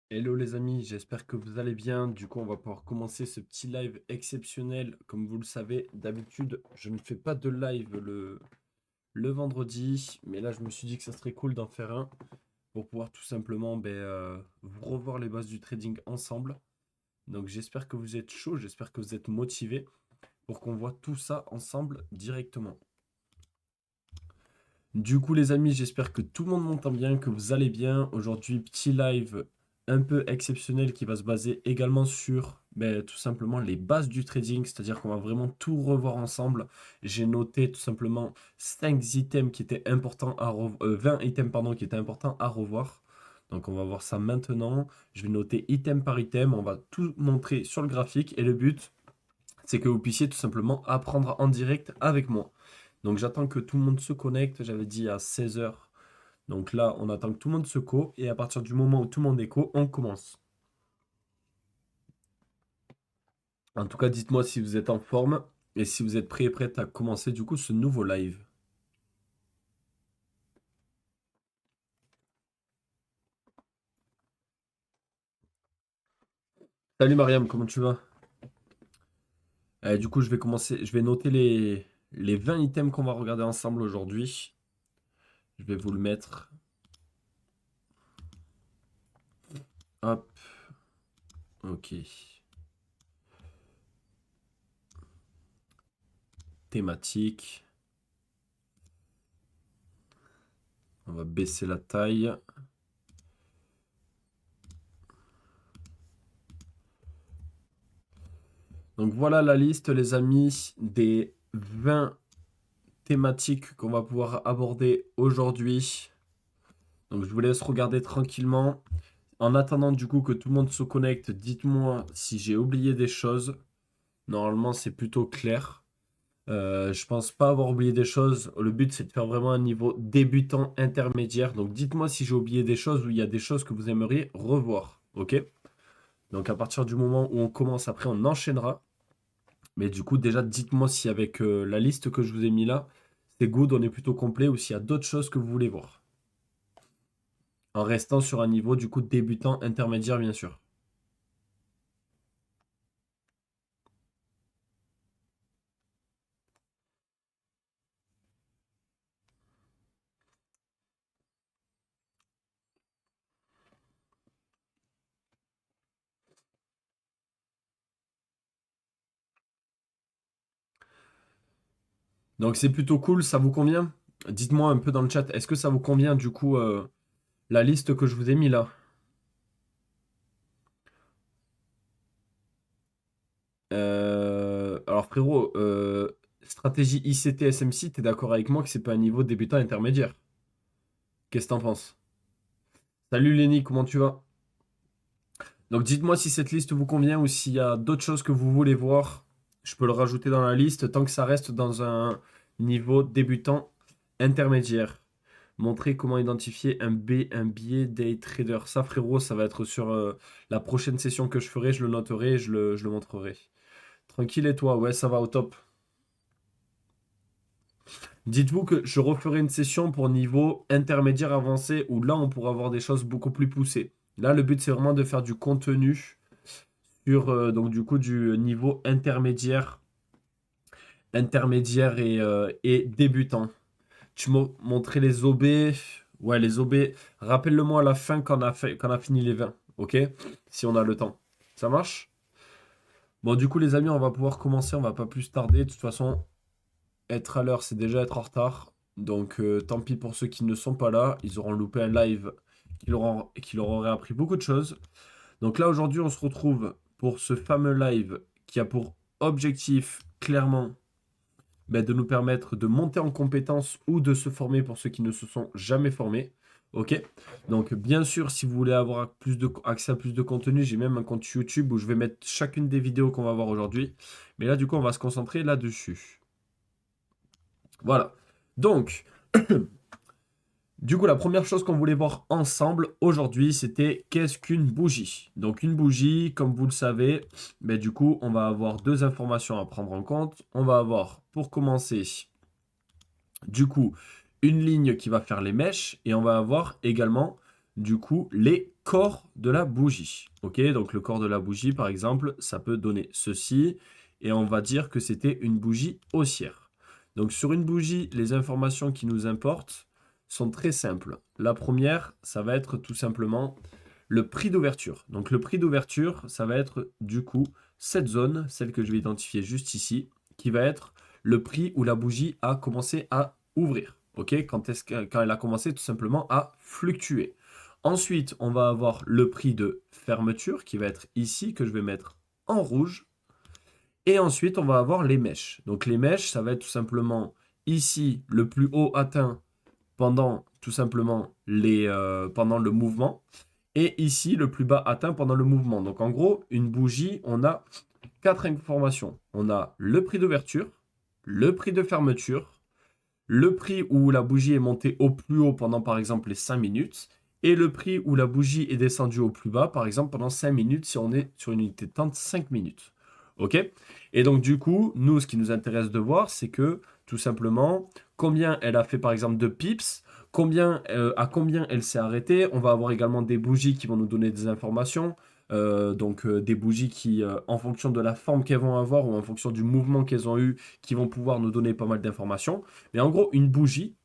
Hello les amis, j'espère que vous allez bien. Du coup, on va pouvoir commencer ce petit live exceptionnel. Comme vous le savez, d'habitude, je ne fais pas de live le vendredi. Mais là, je me suis dit que ça serait cool d'en faire un pour pouvoir tout simplement vous revoir les bases du trading ensemble. Donc, j'espère que vous êtes chaud, j'espère que vous êtes motivés pour qu'on voit tout ça ensemble directement. Du coup, les amis, j'espère que tout le monde m'entend bien, que vous allez bien. Aujourd'hui, petit live un peu exceptionnel qui va se baser également sur tout simplement les bases du trading, c'est-à-dire qu'on va vraiment tout revoir ensemble. J'ai noté tout simplement 5 items qui étaient importants à 20 items pardon, qui étaient importants à revoir. Donc on va voir ça maintenant. Je vais noter item par item, on va tout montrer sur le graphique et le but, c'est que vous puissiez tout simplement apprendre en direct avec moi. Donc j'attends que tout le monde se connecte, j'avais dit à 16 heures. Donc là, on attend que tout le monde se co, et à partir du moment où tout le monde est co, on commence. En tout cas, dites-moi si vous êtes en forme, et si vous êtes prêts et prêtes à commencer du coup ce nouveau live. Salut Mariam, comment tu vas? Du coup, je vais commencer, je vais noter les 20 items qu'on va regarder ensemble aujourd'hui. Je vais vous le mettre. Hop, ok. Thématique. On va baisser la taille. Donc voilà la liste, les amis, des 20 thématiques qu'on va pouvoir aborder aujourd'hui. Donc je vous laisse regarder tranquillement. En attendant du coup que tout le monde se connecte, dites-moi si j'ai oublié des choses. Normalement c'est plutôt clair. Je pense pas avoir oublié des choses. Le but c'est de faire vraiment un niveau débutant intermédiaire. Donc dites-moi si j'ai oublié des choses ou il y a des choses que vous aimeriez revoir. Ok? Donc à partir du moment où on commence, après on enchaînera. Mais du coup, déjà, dites-moi si avec la liste que je vous ai mis là, c'est good, on est plutôt complet, ou s'il y a d'autres choses que vous voulez voir. En restant sur un niveau, du coup, débutant, intermédiaire, bien sûr. Donc c'est plutôt cool, ça vous convient? Dites-moi un peu dans le chat, est-ce que ça vous convient, du coup, la liste que je vous ai mis là? Alors frérot, stratégie ICT SMC, t'es d'accord avec moi que c'est pas un niveau débutant intermédiaire? Qu'est-ce que t'en penses? Salut Lenny, comment tu vas? Donc dites-moi si cette liste vous convient ou s'il y a d'autres choses que vous voulez voir. Je peux le rajouter dans la liste tant que ça reste dans un niveau débutant intermédiaire. Montrer comment identifier un biais day trader. Ça frérot, ça va être sur la prochaine session que je ferai. Je le noterai et je le montrerai. Tranquille et toi? Ouais, ça va au top. Dites-vous que je referai une session pour niveau intermédiaire avancé où là on pourra avoir des choses beaucoup plus poussées. Là le but c'est vraiment de faire du contenu sur donc du coup du niveau intermédiaire et débutant. Tu m'as montré les OB. Ouais, les OB. Rappelle-le-moi à la fin quand on a fini les 20. Ok? Si on a le temps. Ça marche? Bon, du coup, les amis, on va pouvoir commencer. On va pas plus tarder. De toute façon, être à l'heure, c'est déjà être en retard. Donc, tant pis pour ceux qui ne sont pas là. Ils auront loupé un live qui leur aurait appris beaucoup de choses. Donc là, aujourd'hui, on se retrouve pour ce fameux live qui a pour objectif, clairement, de nous permettre de monter en compétences ou de se former pour ceux qui ne se sont jamais formés. Ok? Donc, bien sûr, si vous voulez avoir accès à plus de contenu, j'ai même un compte YouTube où je vais mettre chacune des vidéos qu'on va voir aujourd'hui. Mais là, du coup, on va se concentrer là-dessus. Voilà. Donc, du coup, la première chose qu'on voulait voir ensemble aujourd'hui, c'était qu'est-ce qu'une bougie? Donc, une bougie, comme vous le savez, du coup, on va avoir deux informations à prendre en compte. On va avoir, pour commencer, du coup, une ligne qui va faire les mèches et on va avoir également du coup, les corps de la bougie. Ok, donc le corps de la bougie, par exemple, ça peut donner ceci. Et on va dire que c'était une bougie haussière. Donc sur une bougie, les informations qui nous importent sont très simples. La première, ça va être tout simplement le prix d'ouverture. Donc le prix d'ouverture, ça va être du coup cette zone, celle que je vais identifier juste ici, qui va être le prix où la bougie a commencé à ouvrir. Ok, quand elle a commencé tout simplement à fluctuer. Ensuite, on va avoir le prix de fermeture qui va être ici, que je vais mettre en rouge. Et ensuite, on va avoir les mèches. Donc les mèches, ça va être tout simplement ici le plus haut atteint pendant tout simplement pendant le mouvement. Et ici, le plus bas atteint pendant le mouvement. Donc en gros, une bougie, on a quatre informations. On a le prix d'ouverture, le prix de fermeture, le prix où la bougie est montée au plus haut pendant par exemple les 5 minutes, et le prix où la bougie est descendue au plus bas, par exemple pendant 5 minutes si on est sur une unité de temps de 5 minutes. OK? Et donc du coup, nous, ce qui nous intéresse de voir, c'est que tout simplement, combien elle a fait par exemple de pips, à combien elle s'est arrêtée. On va avoir également des bougies qui vont nous donner des informations. Des bougies qui, en fonction de la forme qu'elles vont avoir ou en fonction du mouvement qu'elles ont eu, qui vont pouvoir nous donner pas mal d'informations. Mais en gros, une bougie,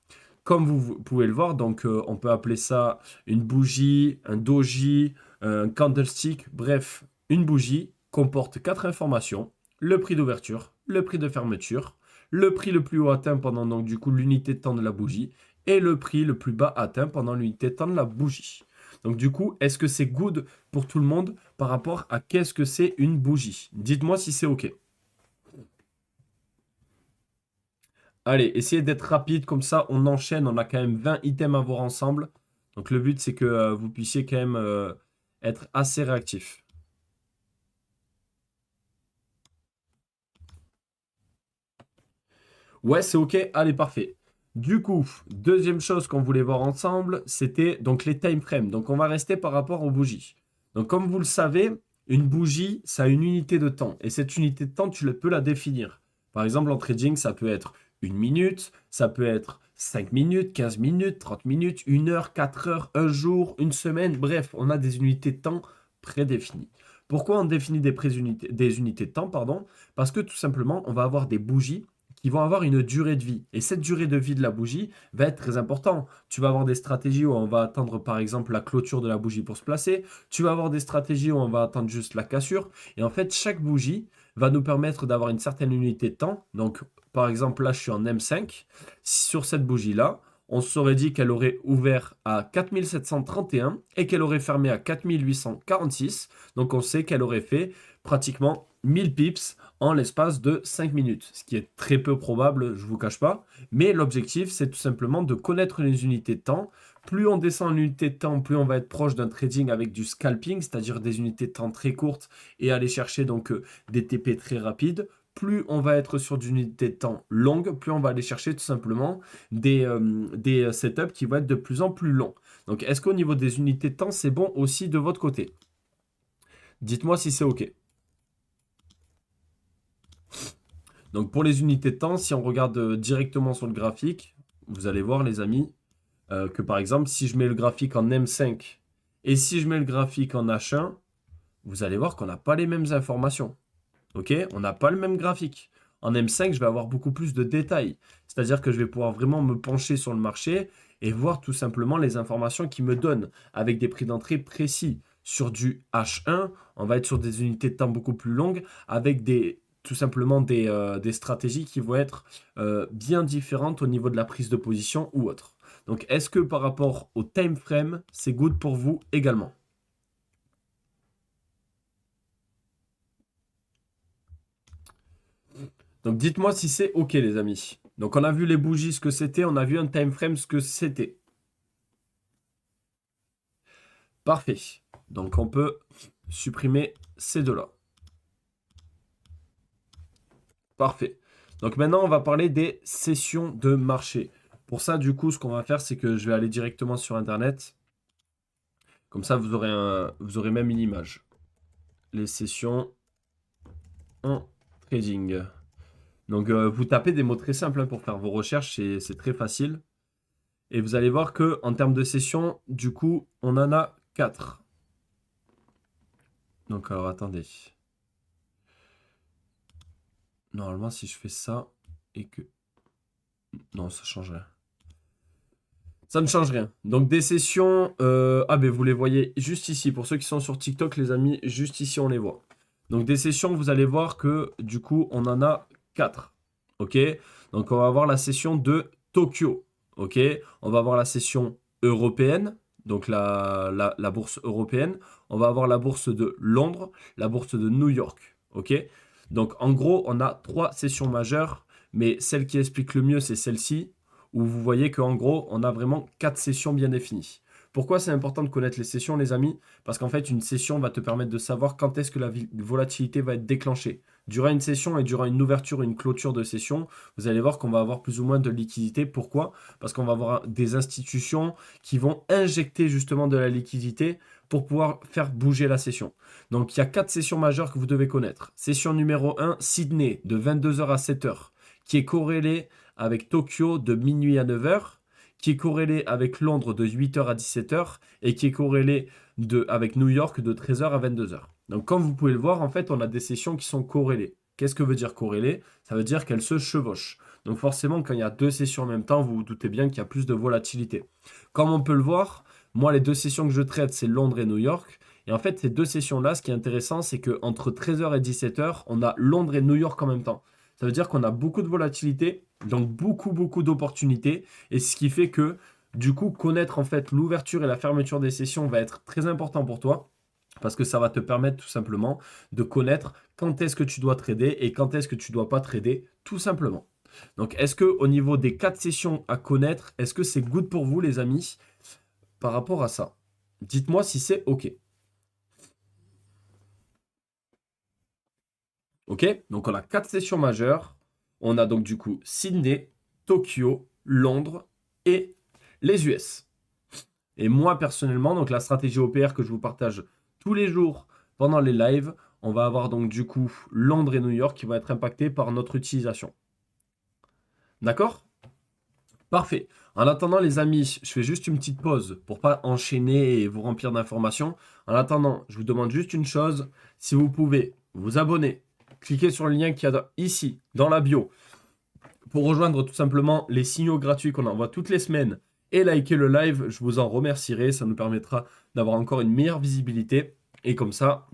comme vous pouvez le voir, donc on peut appeler ça une bougie, un doji, un candlestick, bref, une bougie comporte quatre informations, le prix d'ouverture, le prix de fermeture, le prix le plus haut atteint pendant donc du coup l'unité de temps de la bougie et le prix le plus bas atteint pendant l'unité de temps de la bougie. Donc du coup, est-ce que c'est good pour tout le monde par rapport à qu'est-ce que c'est une bougie? Dites-moi si c'est OK. Allez, essayez d'être rapide, comme ça on enchaîne, on a quand même 20 items à voir ensemble. Donc le but c'est que vous puissiez quand même être assez réactif. Ouais, c'est OK, allez, parfait. Du coup, deuxième chose qu'on voulait voir ensemble, c'était donc les time frames. Donc on va rester par rapport aux bougies. Donc comme vous le savez, une bougie, ça a une unité de temps. Et cette unité de temps, peux la définir. Par exemple, en trading, ça peut être une minute, ça peut être 5 minutes, 15 minutes, 30 minutes, une heure, 4 heures, un jour, une semaine. Bref, on a des unités de temps prédéfinies. Pourquoi on définit des unités de temps, pardon? Parce que tout simplement, on va avoir des bougies qui vont avoir une durée de vie. Et cette durée de vie de la bougie va être très importante. Tu vas avoir des stratégies où on va attendre par exemple la clôture de la bougie pour se placer. Tu vas avoir des stratégies où on va attendre juste la cassure. Et en fait, chaque bougie va nous permettre d'avoir une certaine unité de temps. Donc, par exemple, là, je suis en M5. Sur cette bougie-là, on s'aurait dit qu'elle aurait ouvert à 4731 et qu'elle aurait fermé à 4846. Donc, on sait qu'elle aurait fait pratiquement 1000 pips en l'espace de 5 minutes, ce qui est très peu probable, je ne vous cache pas. Mais l'objectif, c'est tout simplement de connaître les unités de temps. Plus on descend en unité de temps, plus on va être proche d'un trading avec du scalping, c'est-à-dire des unités de temps très courtes et aller chercher donc des TP très rapides. Plus on va être sur des unités de temps longues, plus on va aller chercher tout simplement des setups qui vont être de plus en plus longs. Donc, est-ce qu'au niveau des unités de temps, c'est bon aussi de votre côté? Dites-moi si c'est OK. Donc pour les unités de temps, si on regarde directement sur le graphique, vous allez voir les amis, que par exemple si je mets le graphique en M5 et si je mets le graphique en H1, vous allez voir qu'on n'a pas les mêmes informations. Ok? On n'a pas le même graphique. En M5, je vais avoir beaucoup plus de détails. C'est-à-dire que je vais pouvoir vraiment me pencher sur le marché et voir tout simplement les informations qui me donnent avec des prix d'entrée précis. Sur du H1, on va être sur des unités de temps beaucoup plus longues avec tout simplement des stratégies qui vont être bien différentes au niveau de la prise de position ou autre. Donc, est-ce que par rapport au time frame, c'est good pour vous également? Donc dites-moi si c'est OK les amis. Donc on a vu les bougies ce que c'était, on a vu un time frame ce que c'était. Parfait. Donc on peut supprimer ces deux-là. Parfait. Donc maintenant on va parler des sessions de marché. Pour ça du coup ce qu'on va faire c'est que je vais aller directement sur internet. Comme ça vous aurez même une image. Les sessions en trading. Donc vous tapez des mots très simples hein, pour faire vos recherches, c'est très facile. Et vous allez voir que en termes de sessions, du coup, on en a 4. Donc, alors, attendez. Normalement, si je fais ça et que... Non, ça change rien. Ça ne change rien. Donc, des sessions... Ah, ben, vous les voyez juste ici. Pour ceux qui sont sur TikTok, les amis, juste ici, on les voit. Donc, des sessions, vous allez voir que, du coup, on en a 4. OK? Donc, on va avoir la session de Tokyo. OK? On va avoir la session européenne. Donc, la bourse européenne. On va avoir la bourse de Londres, la bourse de New York. OK? Donc, en gros, on a 3 sessions majeures. Mais celle qui explique le mieux, c'est celle-ci, où vous voyez qu'en gros, on a vraiment 4 sessions bien définies. Pourquoi c'est important de connaître les sessions, les amis? Parce qu'en fait, une session va te permettre de savoir quand est-ce que la volatilité va être déclenchée. Durant une session et durant une ouverture et une clôture de session, vous allez voir qu'on va avoir plus ou moins de liquidité. Pourquoi? Parce qu'on va avoir des institutions qui vont injecter justement de la liquidité pour pouvoir faire bouger la session. Donc, il y a 4 sessions majeures que vous devez connaître. Session numéro 1, Sydney, de 22h à 7h, qui est corrélée avec Tokyo de minuit à 9h, qui est corrélé avec Londres de 8h à 17h et qui est corrélé avec New York de 13h à 22h. Donc comme vous pouvez le voir, en fait, on a des sessions qui sont corrélées. Qu'est-ce que veut dire corrélé? Ça veut dire qu'elles se chevauchent. Donc forcément, quand il y a 2 sessions en même temps, vous vous doutez bien qu'il y a plus de volatilité. Comme on peut le voir, moi, les 2 sessions que je traite, c'est Londres et New York. Et en fait, ces 2 sessions-là, ce qui est intéressant, c'est qu'entre 13h et 17h, on a Londres et New York en même temps. Ça veut dire qu'on a beaucoup de volatilité, donc beaucoup d'opportunités. Et ce qui fait que, du coup, connaître en fait l'ouverture et la fermeture des sessions va être très important pour toi. Parce que ça va te permettre tout simplement de connaître quand est-ce que tu dois trader et quand est-ce que tu ne dois pas trader, tout simplement. Donc, est-ce que au niveau des 4 sessions à connaître, est-ce que c'est good pour vous, les amis, par rapport à ça? Dites-moi si c'est OK. OK? Donc, on a 4 sessions majeures. On a donc du coup Sydney, Tokyo, Londres et les US. Et moi, personnellement, donc la stratégie OPR que je vous partage tous les jours pendant les lives, on va avoir donc du coup Londres et New York qui vont être impactés par notre utilisation. D'accord? Parfait. En attendant, les amis, je fais juste une petite pause pour pas enchaîner et vous remplir d'informations. En attendant, je vous demande juste une chose. Si vous pouvez vous abonner, cliquez sur le lien qu'il y a ici, dans la bio, pour rejoindre tout simplement les signaux gratuits qu'on envoie toutes les semaines et liker le live, je vous en remercierai. Ça nous permettra d'avoir encore une meilleure visibilité. Et comme ça,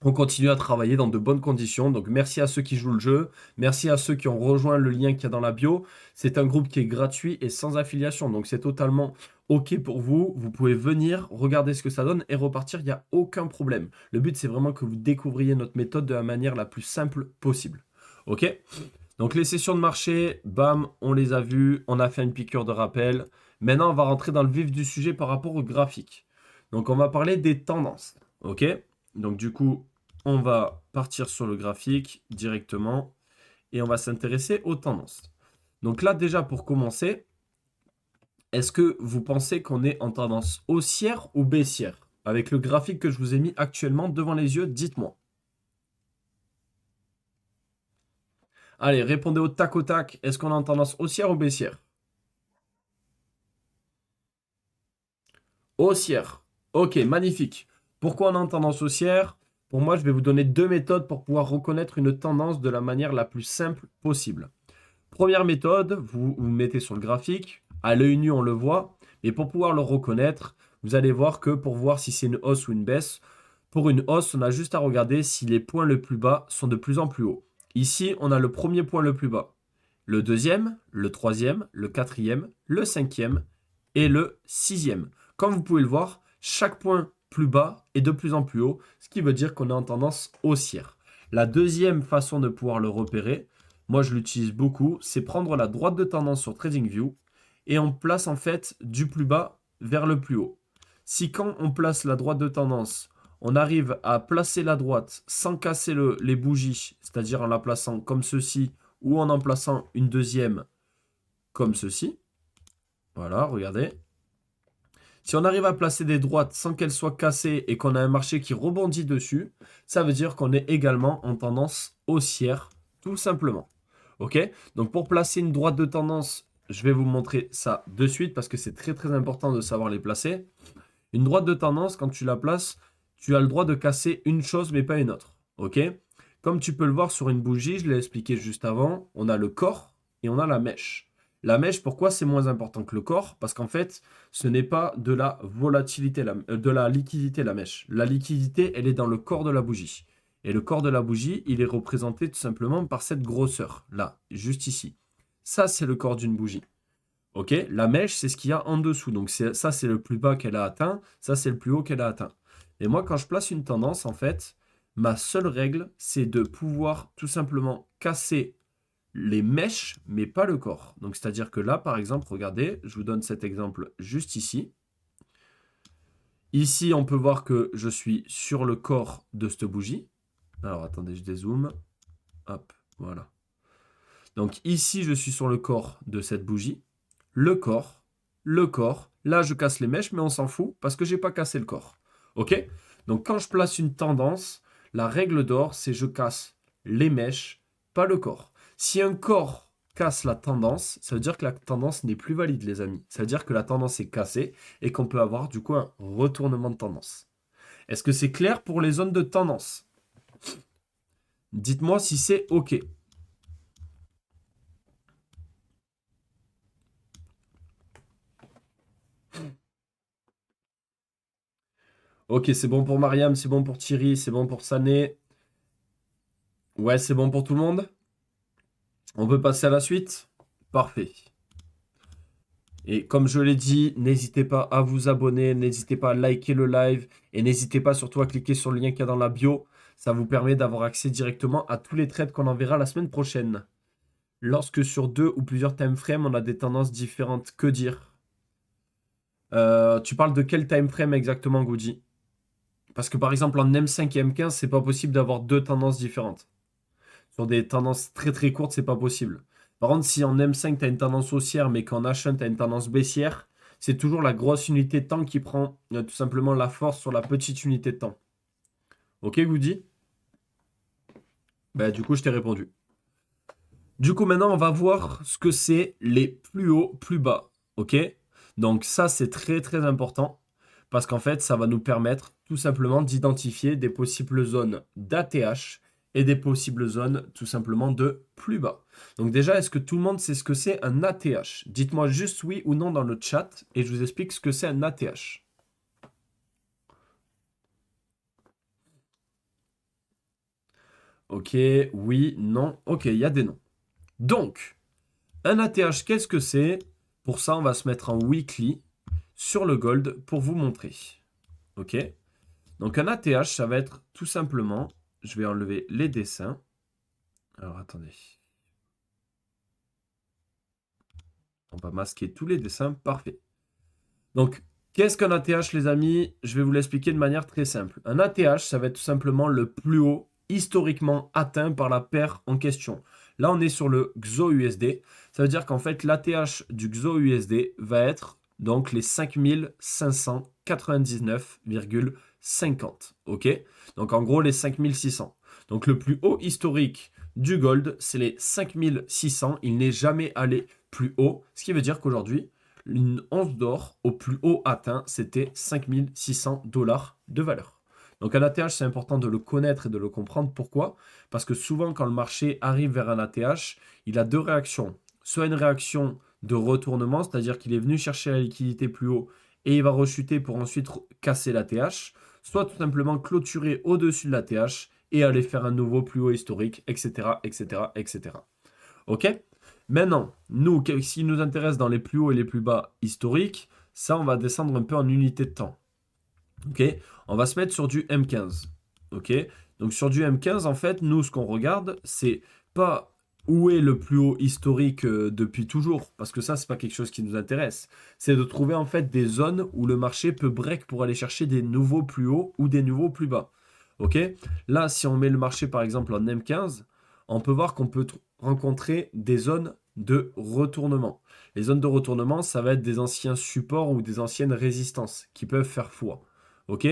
on continue à travailler dans de bonnes conditions. Donc merci à ceux qui jouent le jeu. Merci à ceux qui ont rejoint le lien qu'il y a dans la bio. C'est un groupe qui est gratuit et sans affiliation. Donc c'est totalement OK pour vous. Vous pouvez venir, regarder ce que ça donne et repartir. Il n'y a aucun problème. Le but, c'est vraiment que vous découvriez notre méthode de la manière la plus simple possible. OK? Donc les sessions de marché, bam, on les a vues, on a fait une piqûre de rappel. Maintenant, on va rentrer dans le vif du sujet par rapport au graphique. Donc on va parler des tendances, ok? Donc du coup, on va partir sur le graphique directement et on va s'intéresser aux tendances. Donc là, déjà pour commencer, est-ce que vous pensez qu'on est en tendance haussière ou baissière? Avec le graphique que je vous ai mis actuellement devant les yeux, dites-moi. Allez, répondez au tac au tac. Est-ce qu'on est en tendance haussière ou baissière? Haussière. Ok, magnifique. Pourquoi on est en tendance haussière? Pour moi, je vais vous donner 2 méthodes pour pouvoir reconnaître une tendance de la manière la plus simple possible. Première méthode, vous mettez sur le graphique. À l'œil nu, on le voit. Mais pour pouvoir le reconnaître, vous allez voir que pour voir si c'est une hausse ou une baisse, pour une hausse, on a juste à regarder si les points les plus bas sont de plus en plus hauts. Ici, on a le premier point le plus bas, le deuxième, le troisième, le quatrième, le cinquième et le sixième. Comme vous pouvez le voir, chaque point plus bas est de plus en plus haut, ce qui veut dire qu'on est en tendance haussière. La deuxième façon de pouvoir le repérer, moi je l'utilise beaucoup, c'est prendre la droite de tendance sur TradingView et on place en fait du plus bas vers le plus haut. Si quand on place la droite de tendance, on arrive à placer la droite sans casser les bougies, c'est-à-dire en la plaçant comme ceci ou en plaçant une deuxième comme ceci, voilà, regardez. Si on arrive à placer des droites sans qu'elles soient cassées et qu'on a un marché qui rebondit dessus, ça veut dire qu'on est également en tendance haussière, tout simplement. Ok? Donc pour placer une droite de tendance je vais vous montrer ça de suite parce que c'est très très important de savoir les placer. Une droite de tendance, quand tu la places, tu as le droit de casser une chose mais pas une autre. Ok? Comme tu peux le voir sur une bougie, je l'ai expliqué juste avant, on a le corps et on a la mèche. La mèche, pourquoi c'est moins important que le corps? Parce qu'en fait, ce n'est pas de la volatilité, de la liquidité, la mèche. La liquidité, elle est dans le corps de la bougie. Et le corps de la bougie, il est représenté tout simplement par cette grosseur, là, juste ici. Ça, c'est le corps d'une bougie. Ok, la mèche, c'est ce qu'il y a en dessous. Donc ça, c'est le plus bas qu'elle a atteint. Ça, c'est le plus haut qu'elle a atteint. Et moi, quand je place une tendance, en fait, ma seule règle, c'est de pouvoir tout simplement casser les mèches, mais pas le corps. Donc, c'est-à-dire que là, par exemple, regardez, je vous donne cet exemple juste ici. Ici, on peut voir que je suis sur le corps de cette bougie. Alors, attendez, je dézoome. Hop, voilà. Donc ici, je suis sur le corps de cette bougie. Le corps, le corps. Là, je casse les mèches, mais on s'en fout parce que j'ai pas cassé le corps. OK? Donc quand je place une tendance, la règle d'or, c'est je casse les mèches, pas le corps. Si un corps casse la tendance, ça veut dire que la tendance n'est plus valide, les amis. Ça veut dire que la tendance est cassée et qu'on peut avoir du coup un retournement de tendance. Est-ce que c'est clair pour les zones de tendance? Dites-moi si c'est OK. Ok, c'est bon pour Mariam, c'est bon pour Thierry, c'est bon pour Sané. Ouais, c'est bon pour tout le monde? On peut passer à la suite? Parfait. Et comme je l'ai dit, n'hésitez pas à vous abonner, n'hésitez pas à liker le live et n'hésitez pas surtout à cliquer sur le lien qu'il y a dans la bio. Ça vous permet d'avoir accès directement à tous les trades qu'on enverra la semaine prochaine. Lorsque sur deux ou plusieurs time frames, on a des tendances différentes, que dire? Tu parles de quel time frame exactement, Goody? Parce que par exemple, en M5 et M15, c'est pas possible d'avoir deux tendances différentes. Sur des tendances très très courtes, c'est pas possible. Par contre, si en M5, tu as une tendance haussière, mais qu'en H1, tu as une tendance baissière, c'est toujours la grosse unité de temps qui prend tout simplement la force sur la petite unité de temps. Ok, Goody? Bah, du coup, je t'ai répondu. Du coup, maintenant, on va voir ce que c'est les plus hauts, plus bas. Ok? Donc, ça, c'est très très important parce qu'en fait, ça va nous permettre tout simplement d'identifier des possibles zones d'ATH et des possibles zones tout simplement de plus bas. Donc, déjà, est-ce que tout le monde sait ce que c'est un ATH? Dites-moi juste oui ou non dans le chat et je vous explique ce que c'est un ATH. Ok, oui, non. Ok, il y a des noms. Donc, un ATH, qu'est-ce que c'est? Pour ça, on va se mettre en weekly sur le gold pour vous montrer. Ok? Donc un ATH, ça va être tout simplement, je vais enlever les dessins. Alors attendez. On va masquer tous les dessins, parfait. Donc, qu'est-ce qu'un ATH, les amis? Je vais vous l'expliquer de manière très simple. Un ATH, ça va être tout simplement le plus haut historiquement atteint par la paire en question. Là, on est sur le XOUSD. Ça veut dire qu'en fait, l'ATH du XOUSD va être donc les 5599,50. OK? Donc, en gros, les 5600. Donc, le plus haut historique du gold, c'est les 5600. Il n'est jamais allé plus haut. Ce qui veut dire qu'aujourd'hui, une once d'or au plus haut atteint, c'était 5600 dollars de valeur. Donc un ATH, c'est important de le connaître et de le comprendre. Pourquoi? Parce que souvent, quand le marché arrive vers un ATH, il a deux réactions. Soit une réaction de retournement, c'est-à-dire qu'il est venu chercher la liquidité plus haut et il va rechuter pour ensuite casser l'ATH, soit tout simplement clôturer au-dessus de l'ATH et aller faire un nouveau plus haut historique, etc., etc., etc. Ok? Maintenant, nous, ce qui nous intéresse dans les plus hauts et les plus bas historiques, ça, on va descendre un peu en unité de temps. Ok? On va se mettre sur du M15. Ok? Donc sur du M15, en fait, nous, ce qu'on regarde, c'est pas où est le plus haut historique depuis toujours, parce que ça, c'est pas quelque chose qui nous intéresse. C'est de trouver en fait des zones où le marché peut break pour aller chercher des nouveaux plus hauts ou des nouveaux plus bas. Ok? Là, si on met le marché par exemple en M15, on peut voir qu'on peut rencontrer des zones de retournement. Les zones de retournement, ça va être des anciens supports ou des anciennes résistances qui peuvent faire foi. Ok?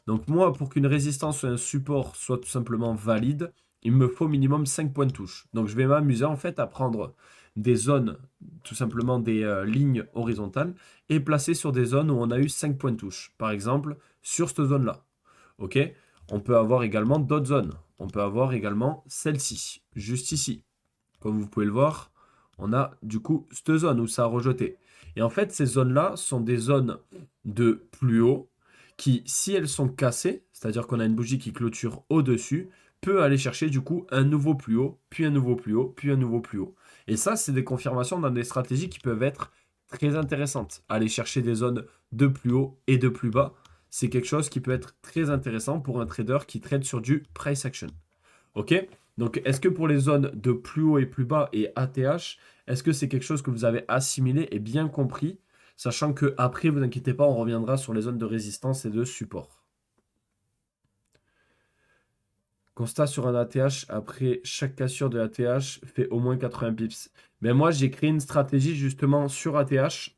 Donc moi, pour qu'une résistance ou un support soit tout simplement valide, il me faut minimum 5 points de touche. Donc je vais m'amuser en fait à prendre des zones, tout simplement des lignes horizontales, et placer sur des zones où on a eu 5 points de touche. Par exemple, sur cette zone-là. OK? On peut avoir également d'autres zones. On peut avoir également celle-ci, juste ici. Comme vous pouvez le voir, on a du coup cette zone où ça a rejeté. Et en fait, ces zones-là sont des zones de plus haut qui, si elles sont cassées, c'est-à-dire qu'on a une bougie qui clôture au-dessus, peut aller chercher du coup un nouveau plus haut, puis un nouveau plus haut, puis un nouveau plus haut. Et ça, c'est des confirmations dans des stratégies qui peuvent être très intéressantes. Aller chercher des zones de plus haut et de plus bas, c'est quelque chose qui peut être très intéressant pour un trader qui trade sur du price action. Ok? Donc, est-ce que pour les zones de plus haut et plus bas et ATH, est-ce que c'est quelque chose que vous avez assimilé et bien compris, sachant que après, vous inquiétez pas, on reviendra sur les zones de résistance et de support. Constat sur un ATH, après chaque cassure de ATH fait au moins 80 pips. Mais moi, j'ai créé une stratégie justement sur ATH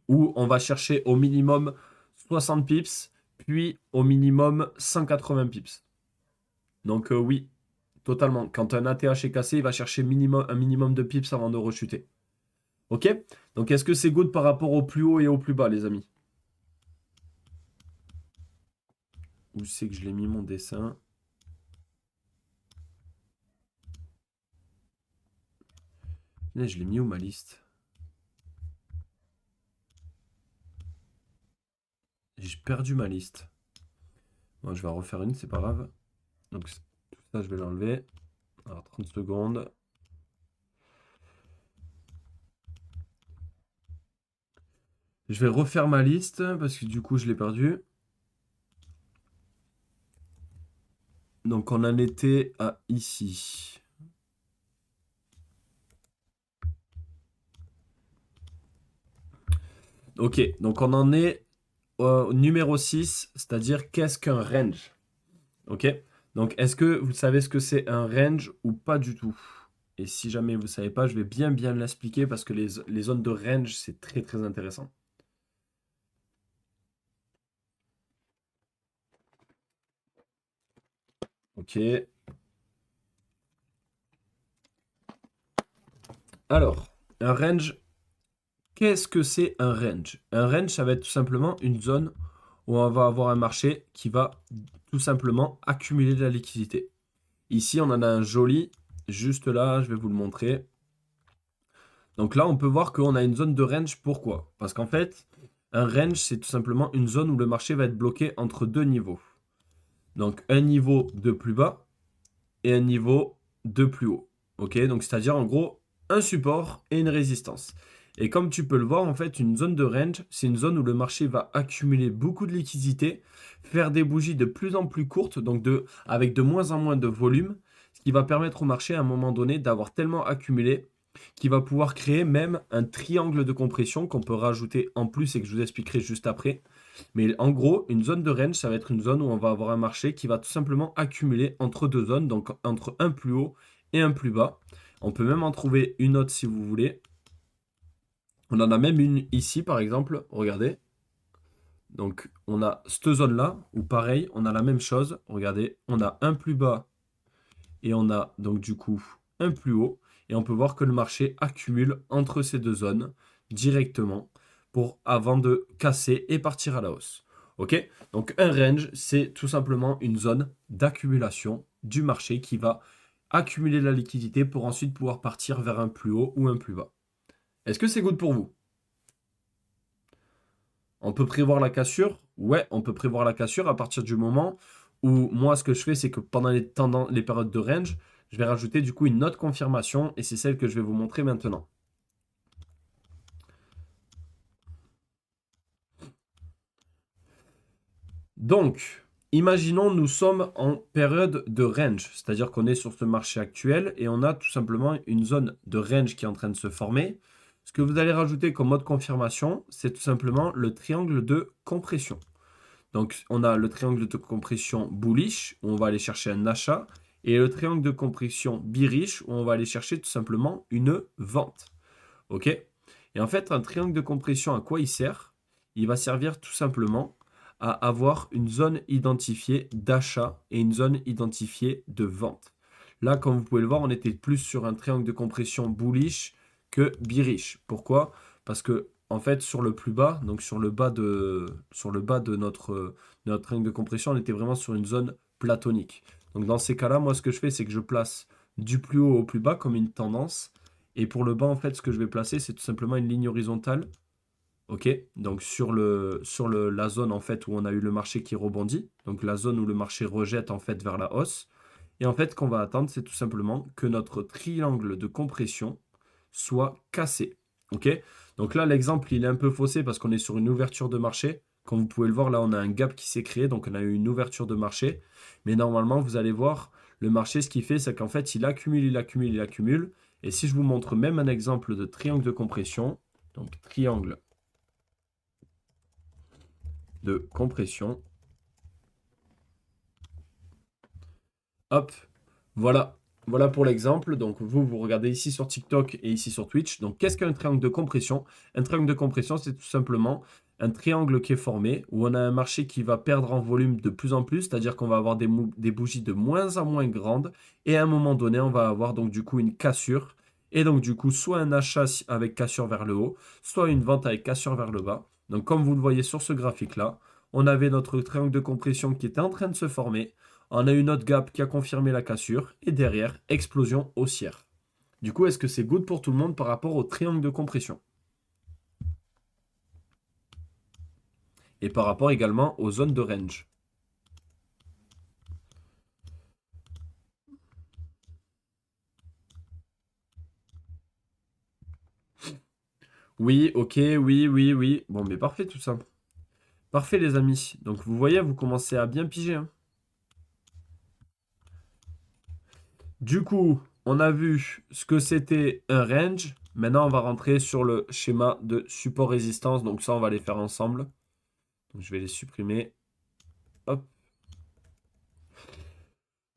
où on va chercher au minimum 60 pips, puis au minimum 180 pips. Donc oui, totalement. Quand un ATH est cassé, il va chercher un minimum de pips avant de rechuter. Ok? Donc est-ce que c'est good par rapport au plus haut et au plus bas, les amis? Où c'est que je l'ai mis mon dessin? Je l'ai mis où ma liste? J'ai perdu ma liste. Bon, je vais en refaire une, c'est pas grave. Donc tout ça, je vais l'enlever. Alors 30 secondes. Je vais refaire ma liste parce que du coup, je l'ai perdu. Donc on en était à ici. Ok, donc on en est au numéro 6, c'est-à-dire qu'est-ce qu'un range? Ok? Donc est-ce que vous savez ce que c'est un range ou pas du tout? Et si jamais vous ne savez pas, je vais bien l'expliquer parce que les zones de range, c'est très très intéressant. Ok. Alors, un range, qu'est-ce que c'est un range? Un range, ça va être tout simplement une zone où on va avoir un marché qui va tout simplement accumuler de la liquidité. Ici, on en a un joli, juste là, je vais vous le montrer. Donc là, on peut voir qu'on a une zone de range. Pourquoi? Parce qu'en fait, un range, c'est tout simplement une zone où le marché va être bloqué entre deux niveaux. Donc un niveau de plus bas et un niveau de plus haut. Ok, donc c'est-à-dire en gros un support et une résistance. Et comme tu peux le voir, en fait, une zone de range, c'est une zone où le marché va accumuler beaucoup de liquidités, faire des bougies de plus en plus courtes, donc avec de moins en moins de volume, ce qui va permettre au marché à un moment donné d'avoir tellement accumulé qu'il va pouvoir créer même un triangle de compression qu'on peut rajouter en plus et que je vous expliquerai juste après. Mais en gros, une zone de range, ça va être une zone où on va avoir un marché qui va tout simplement accumuler entre deux zones, donc entre un plus haut et un plus bas. On peut même en trouver une autre si vous voulez. On en a même une ici, par exemple. Regardez. Donc, on a cette zone-là, où pareil, on a la même chose. Regardez, on a un plus bas et on a donc du coup un plus haut. Et on peut voir que le marché accumule entre ces deux zones directement avant de casser et partir à la hausse. Ok? Donc un range, c'est tout simplement une zone d'accumulation du marché qui va accumuler la liquidité pour ensuite pouvoir partir vers un plus haut ou un plus bas. Est-ce que c'est good pour vous? On peut prévoir la cassure? Ouais, on peut prévoir la cassure à partir du moment où moi, ce que je fais, c'est que pendant les périodes de range, je vais rajouter du coup une autre confirmation et c'est celle que je vais vous montrer maintenant. Donc, imaginons nous sommes en période de range, c'est-à-dire qu'on est sur ce marché actuel et on a tout simplement une zone de range qui est en train de se former. Ce que vous allez rajouter comme mode confirmation, c'est tout simplement le triangle de compression. Donc, on a le triangle de compression bullish, où on va aller chercher un achat, et le triangle de compression bearish, où on va aller chercher tout simplement une vente. OK? Et en fait, un triangle de compression, à quoi il sert? Il va servir tout simplement à avoir une zone identifiée d'achat et une zone identifiée de vente. Là, comme vous pouvez le voir, on était plus sur un triangle de compression bullish que Birish. Pourquoi? Parce que en fait, sur le plus bas, donc sur le bas de notre triangle de compression, on était vraiment sur une zone platonique. Donc dans ces cas-là, moi, ce que je fais, c'est que je place du plus haut au plus bas comme une tendance. Et pour le bas, en fait, ce que je vais placer, c'est tout simplement une ligne horizontale. OK? Donc la zone en fait où on a eu le marché qui rebondit, donc la zone où le marché rejette en fait vers la hausse. Et en fait, ce qu'on va attendre, c'est tout simplement que notre triangle de compression soit cassé. OK? Donc là, l'exemple, il est un peu faussé parce qu'on est sur une ouverture de marché. Comme vous pouvez le voir, là, on a un gap qui s'est créé, donc on a eu une ouverture de marché. Mais normalement, vous allez voir, le marché, ce qu'il fait, c'est qu'en fait, il accumule, il accumule, il accumule. Et si je vous montre même un exemple de triangle de compression, donc triangle de compression. Hop, voilà. Voilà pour l'exemple. Donc vous regardez ici sur TikTok et ici sur Twitch. Donc qu'est-ce qu'un triangle de compression? Un triangle de compression, c'est tout simplement un triangle qui est formé où on a un marché qui va perdre en volume de plus en plus, c'est-à-dire qu'on va avoir des bougies de moins en moins grandes et à un moment donné, on va avoir donc du coup une cassure et donc du coup soit un achat avec cassure vers le haut, soit une vente avec cassure vers le bas. Donc comme vous le voyez sur ce graphique-là, on avait notre triangle de compression qui était en train de se former. On a eu notre gap qui a confirmé la cassure et derrière, explosion haussière. Du coup, est-ce que c'est good pour tout le monde par rapport au triangle de compression? Et par rapport également aux zones de range. Oui, ok, oui, oui, oui. Bon, mais parfait tout ça. Parfait les amis. Donc vous voyez, vous commencez à bien piger, hein. Du coup, on a vu ce que c'était un range. Maintenant, on va rentrer sur le schéma de support-résistance. Donc ça, on va les faire ensemble. Donc, je vais les supprimer. Hop.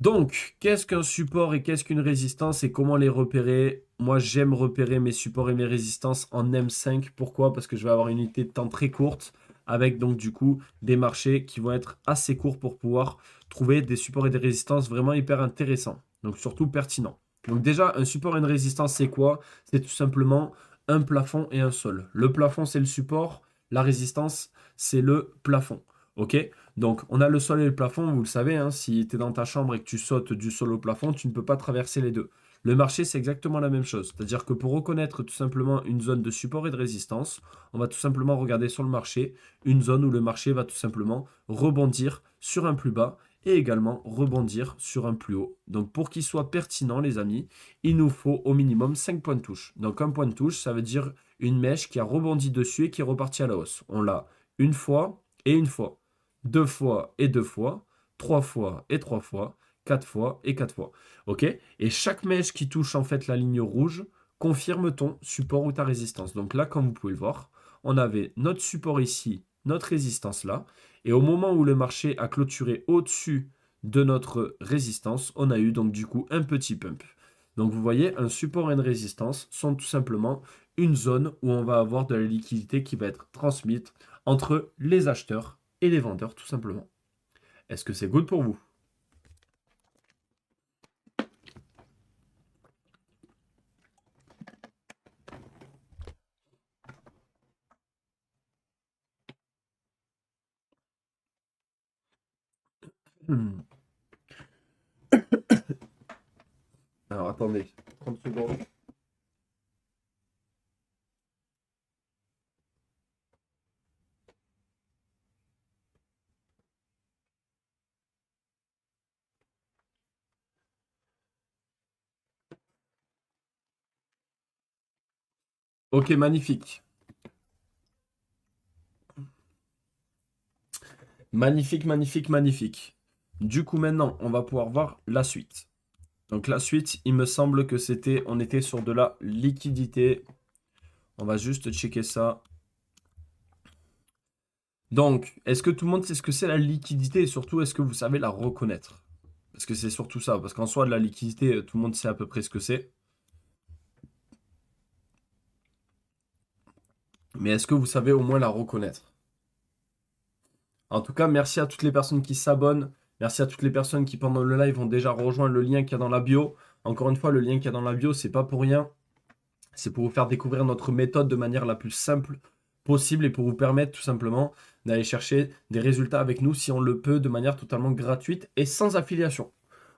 Donc, qu'est-ce qu'un support et qu'est-ce qu'une résistance et comment les repérer? Moi, j'aime repérer mes supports et mes résistances en M5. Pourquoi? Parce que je vais avoir une unité de temps très courte avec donc du coup des marchés qui vont être assez courts pour pouvoir trouver des supports et des résistances vraiment hyper intéressants. Donc, surtout pertinents. Donc déjà, un support et une résistance, c'est quoi? C'est tout simplement un plafond et un sol. Le plafond, c'est le support. La résistance, c'est le plafond. OK? Donc, on a le sol et le plafond, vous le savez, hein, si tu es dans ta chambre et que tu sautes du sol au plafond, tu ne peux pas traverser les deux. Le marché, c'est exactement la même chose. C'est-à-dire que pour reconnaître tout simplement une zone de support et de résistance, on va tout simplement regarder sur le marché une zone où le marché va tout simplement rebondir sur un plus bas et également rebondir sur un plus haut. Donc, pour qu'il soit pertinent, les amis, il nous faut au minimum 5 points de touche. Donc, un point de touche, ça veut dire une mèche qui a rebondi dessus et qui est repartie à la hausse. On l'a une fois et une fois, deux fois et deux fois, trois fois et trois fois, quatre fois et quatre fois. OK? Et chaque mèche qui touche en fait la ligne rouge confirme ton support ou ta résistance. Donc là, comme vous pouvez le voir, on avait notre support ici, notre résistance là. Et au moment où le marché a clôturé au-dessus de notre résistance, on a eu donc du coup un petit pump. Donc vous voyez, un support et une résistance sont tout simplement une zone où on va avoir de la liquidité qui va être transmise entre les acheteurs et les vendeurs, tout simplement. Est-ce que c'est good pour vous? Hmm. Alors attendez, 30 secondes. Ok, magnifique. Magnifique, magnifique, magnifique. Du coup, maintenant, on va pouvoir voir la suite. Donc la suite, il me semble que c'était, on était sur de la liquidité. On va juste checker ça. Donc, est-ce que tout le monde sait ce que c'est la liquidité et surtout, est-ce que vous savez la reconnaître? Parce que c'est surtout ça, parce qu'en soi, de la liquidité, tout le monde sait à peu près ce que c'est. Mais est-ce que vous savez au moins la reconnaître? En tout cas, merci à toutes les personnes qui s'abonnent. Merci à toutes les personnes qui, pendant le live, ont déjà rejoint le lien qu'il y a dans la bio. Encore une fois, le lien qu'il y a dans la bio, c'est pas pour rien. C'est pour vous faire découvrir notre méthode de manière la plus simple possible et pour vous permettre tout simplement d'aller chercher des résultats avec nous si on le peut de manière totalement gratuite et sans affiliation.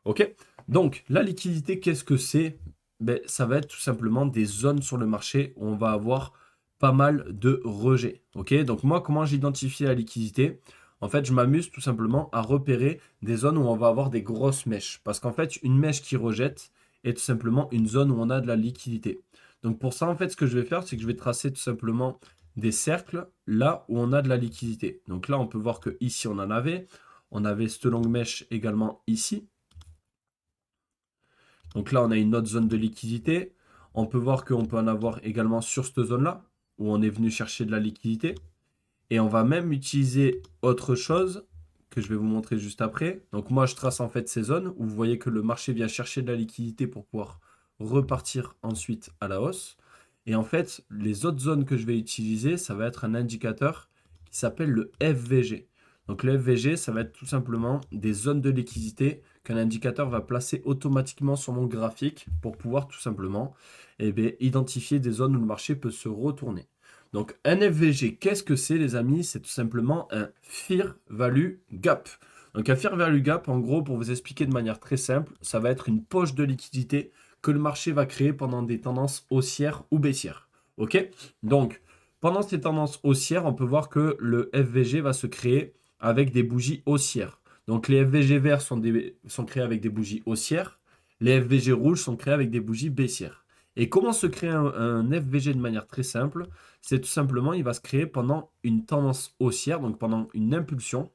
Ok? Donc, la liquidité, qu'est-ce que c'est? Ben, ça va être tout simplement des zones sur le marché où on va avoir pas mal de rejets. Ok? Donc, moi, comment j'identifie la liquidité? En fait, je m'amuse tout simplement à repérer des zones où on va avoir des grosses mèches. Parce qu'en fait, une mèche qui rejette est tout simplement une zone où on a de la liquidité. Donc pour ça, en fait, ce que je vais faire, c'est que je vais tracer tout simplement des cercles là où on a de la liquidité. Donc là, on peut voir que ici, on en avait. On avait cette longue mèche également ici. Donc là, on a une autre zone de liquidité. On peut voir qu'on peut en avoir également sur cette zone-là, où on est venu chercher de la liquidité. Et on va même utiliser autre chose que je vais vous montrer juste après. Donc moi, je trace en fait ces zones où vous voyez que le marché vient chercher de la liquidité pour pouvoir repartir ensuite à la hausse. Et en fait, les autres zones que je vais utiliser, ça va être un indicateur qui s'appelle le FVG. Donc le FVG, ça va être tout simplement des zones de liquidité qu'un indicateur va placer automatiquement sur mon graphique pour pouvoir tout simplement identifier des zones où le marché peut se retourner. Donc un FVG, qu'est-ce que c'est les amis? C'est tout simplement un Fair Value Gap. Donc un Fair Value Gap, en gros, pour vous expliquer de manière très simple, ça va être une poche de liquidité que le marché va créer pendant des tendances haussières ou baissières. Ok? Donc pendant ces tendances haussières, on peut voir que le FVG va se créer avec des bougies haussières. Donc les FVG verts sont créés avec des bougies haussières, les FVG rouges sont créés avec des bougies baissières. Et comment se crée un FVG de manière très simple? C'est tout simplement, il va se créer pendant une tendance haussière, donc pendant une impulsion.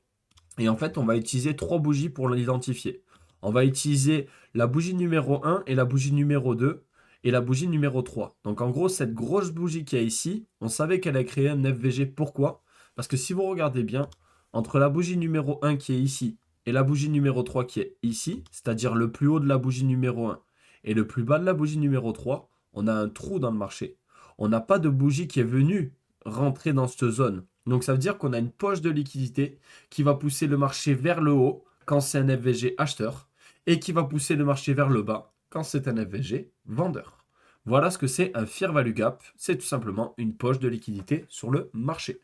Et en fait, on va utiliser trois bougies pour l'identifier. On va utiliser la bougie numéro 1 et la bougie numéro 2 et la bougie numéro 3. Donc en gros, cette grosse bougie qu'il y a ici, on savait qu'elle a créé un FVG. Pourquoi? Parce que si vous regardez bien, entre la bougie numéro 1 qui est ici et la bougie numéro 3 qui est ici, c'est-à-dire le plus haut de la bougie numéro 1 et le plus bas de la bougie numéro 3, on a un trou dans le marché. On n'a pas de bougie qui est venue rentrer dans cette zone. Donc ça veut dire qu'on a une poche de liquidité qui va pousser le marché vers le haut quand c'est un FVG acheteur et qui va pousser le marché vers le bas quand c'est un FVG vendeur. Voilà ce que c'est un Fair Value Gap. C'est tout simplement une poche de liquidité sur le marché.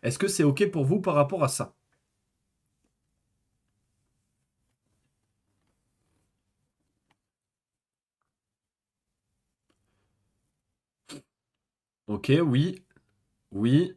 Est-ce que c'est OK pour vous par rapport à ça? OK, oui, oui.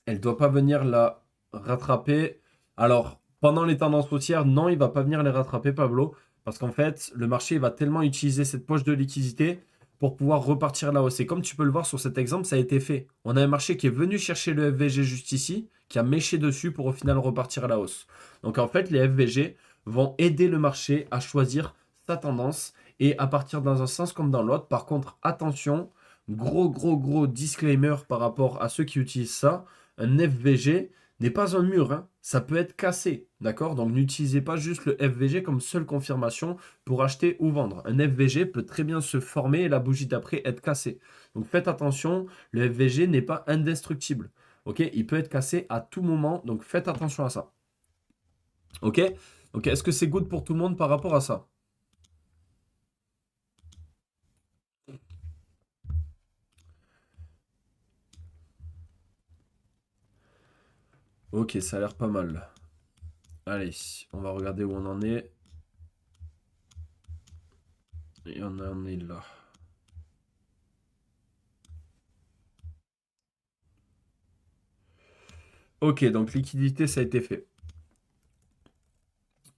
Elle ne doit pas venir la rattraper. Alors, pendant les tendances haussières, non, il ne va pas venir les rattraper, Pablo, parce qu'en fait, le marché va tellement utiliser cette poche de liquidité pour pouvoir repartir à la hausse. Et comme tu peux le voir sur cet exemple, ça a été fait. On a un marché qui est venu chercher le FVG juste ici, qui a méché dessus pour au final repartir à la hausse. Donc en fait, les FVG vont aider le marché à choisir sa tendance et à partir dans un sens comme dans l'autre. Par contre, attention, gros disclaimer par rapport à ceux qui utilisent ça, un FVG n'est pas un mur, hein. Ça peut être cassé, d'accord? Donc n'utilisez pas juste le FVG comme seule confirmation pour acheter ou vendre. Un FVG peut très bien se former et la bougie d'après être cassée. Donc faites attention, le FVG n'est pas indestructible. Ok? Il peut être cassé à tout moment, donc faites attention à ça. Ok? Donc est-ce que c'est good pour tout le monde par rapport à ça? Ok, ça a l'air pas mal. Allez, on va regarder où on en est. Et on en est là. Ok, donc liquidité, ça a été fait.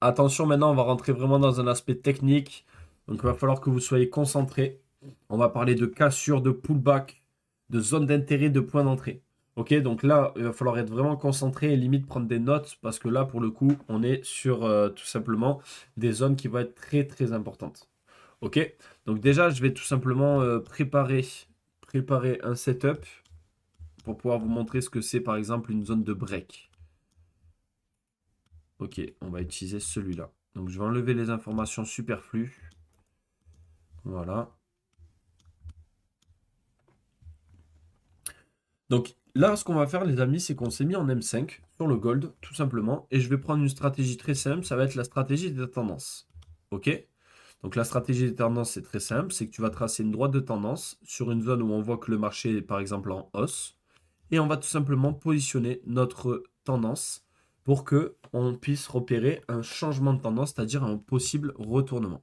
Attention, maintenant, on va rentrer vraiment dans un aspect technique. Donc, il va falloir que vous soyez concentrés. On va parler de cassure, de pullback, de zone d'intérêt, de point d'entrée. Ok, donc là, il va falloir être vraiment concentré et limite prendre des notes parce que là, pour le coup, on est sur tout simplement des zones qui vont être très importantes. Ok, donc déjà, je vais tout simplement préparer un setup pour pouvoir vous montrer ce que c'est, par exemple, une zone de break. Ok, on va utiliser celui-là. Donc je vais enlever les informations superflues. Voilà. Donc là, ce qu'on va faire, les amis, c'est qu'on s'est mis en M5 sur le gold, tout simplement. Et je vais prendre une stratégie très simple. Ça va être la stratégie des tendances. Ok? Donc la stratégie des tendances, c'est très simple, c'est que tu vas tracer une droite de tendance sur une zone où on voit que le marché est par exemple en hausse, et on va tout simplement positionner notre tendance pour que on puisse repérer un changement de tendance, c'est-à-dire un possible retournement.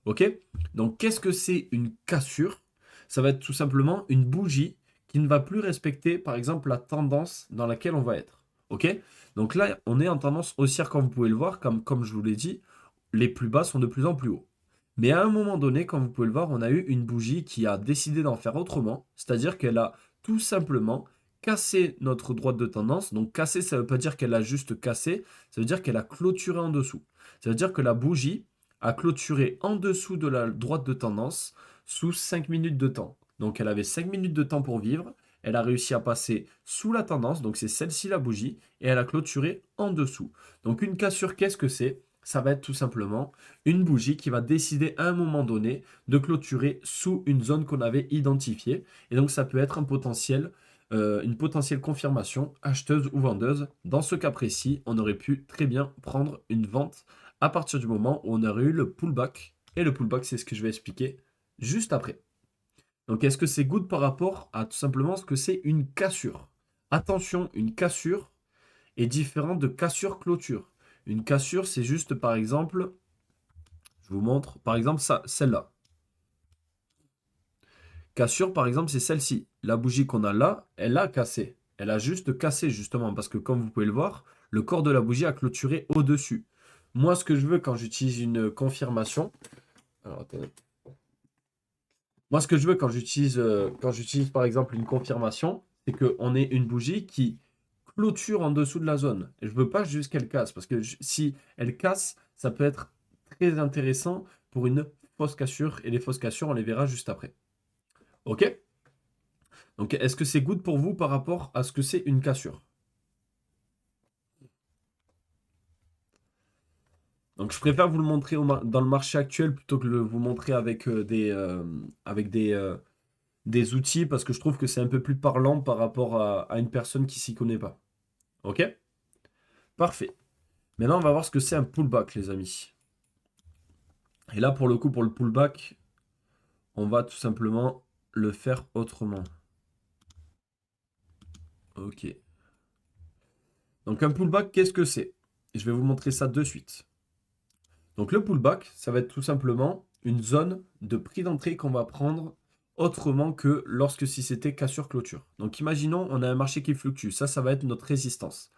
Ok? Donc qu'est-ce que c'est une cassure? Ça va être tout simplement une bougie qui ne va plus respecter par exemple la tendance dans laquelle on va être. Ok? Donc là, on est en tendance haussière comme vous pouvez le voir, comme je vous l'ai dit, les plus bas sont de plus en plus hauts. Mais à un moment donné, comme vous pouvez le voir, on a eu une bougie qui a décidé d'en faire autrement, c'est-à-dire qu'elle a tout simplement cassé notre droite de tendance. Donc casser, ça ne veut pas dire qu'elle a juste cassé, ça veut dire qu'elle a clôturé en dessous. Ça veut dire que la bougie a clôturé en dessous de la droite de tendance sous 5 minutes de temps. Donc elle avait 5 minutes de temps pour vivre, elle a réussi à passer sous la tendance, donc c'est celle-ci la bougie, et elle a clôturé en dessous. Donc une cassure, qu'est-ce que c'est? Ça va être tout simplement une bougie qui va décider à un moment donné de clôturer sous une zone qu'on avait identifiée. Et donc ça peut être une potentielle confirmation acheteuse ou vendeuse. Dans ce cas précis, on aurait pu très bien prendre une vente à partir du moment où on aurait eu le pullback. Et le pullback, c'est ce que je vais expliquer juste après. Donc est-ce que c'est good par rapport à tout simplement ce que c'est une cassure? Attention, une cassure est différente de cassure-clôture. Une cassure, c'est juste par exemple, je vous montre, par exemple ça, celle-là. Cassure, par exemple, c'est celle-ci. La bougie qu'on a là, elle a cassé. Elle a juste cassé justement parce que comme vous pouvez le voir, le corps de la bougie a clôturé au-dessus. Moi, ce que je veux quand j'utilise une confirmation, alors attendez. Moi, ce que je veux quand j'utilise par exemple une confirmation, c'est qu'on ait une bougie qui clôture en dessous de la zone. Et je veux pas juste qu'elle casse, parce que si elle casse, ça peut être très intéressant pour une fausse cassure, et les fausses cassures, on les verra juste après. Ok? Donc, est-ce que c'est good pour vous par rapport à ce que c'est une cassure? Donc, je préfère vous le montrer dans le marché actuel plutôt que de vous montrer avec des outils, parce que je trouve que c'est un peu plus parlant par rapport à une personne qui s'y connaît pas. Ok? Parfait. Maintenant, on va voir ce que c'est un pullback, les amis. Et là, pour le coup, pour le pullback, on va tout simplement le faire autrement. Ok. Donc un pullback, qu'est-ce que c'est? Je vais vous montrer ça de suite. Donc le pullback, ça va être tout simplement une zone de prix d'entrée qu'on va prendre autrement que lorsque si c'était cassure-clôture. Donc imaginons, on a un marché qui fluctue. Ça va être notre résistance.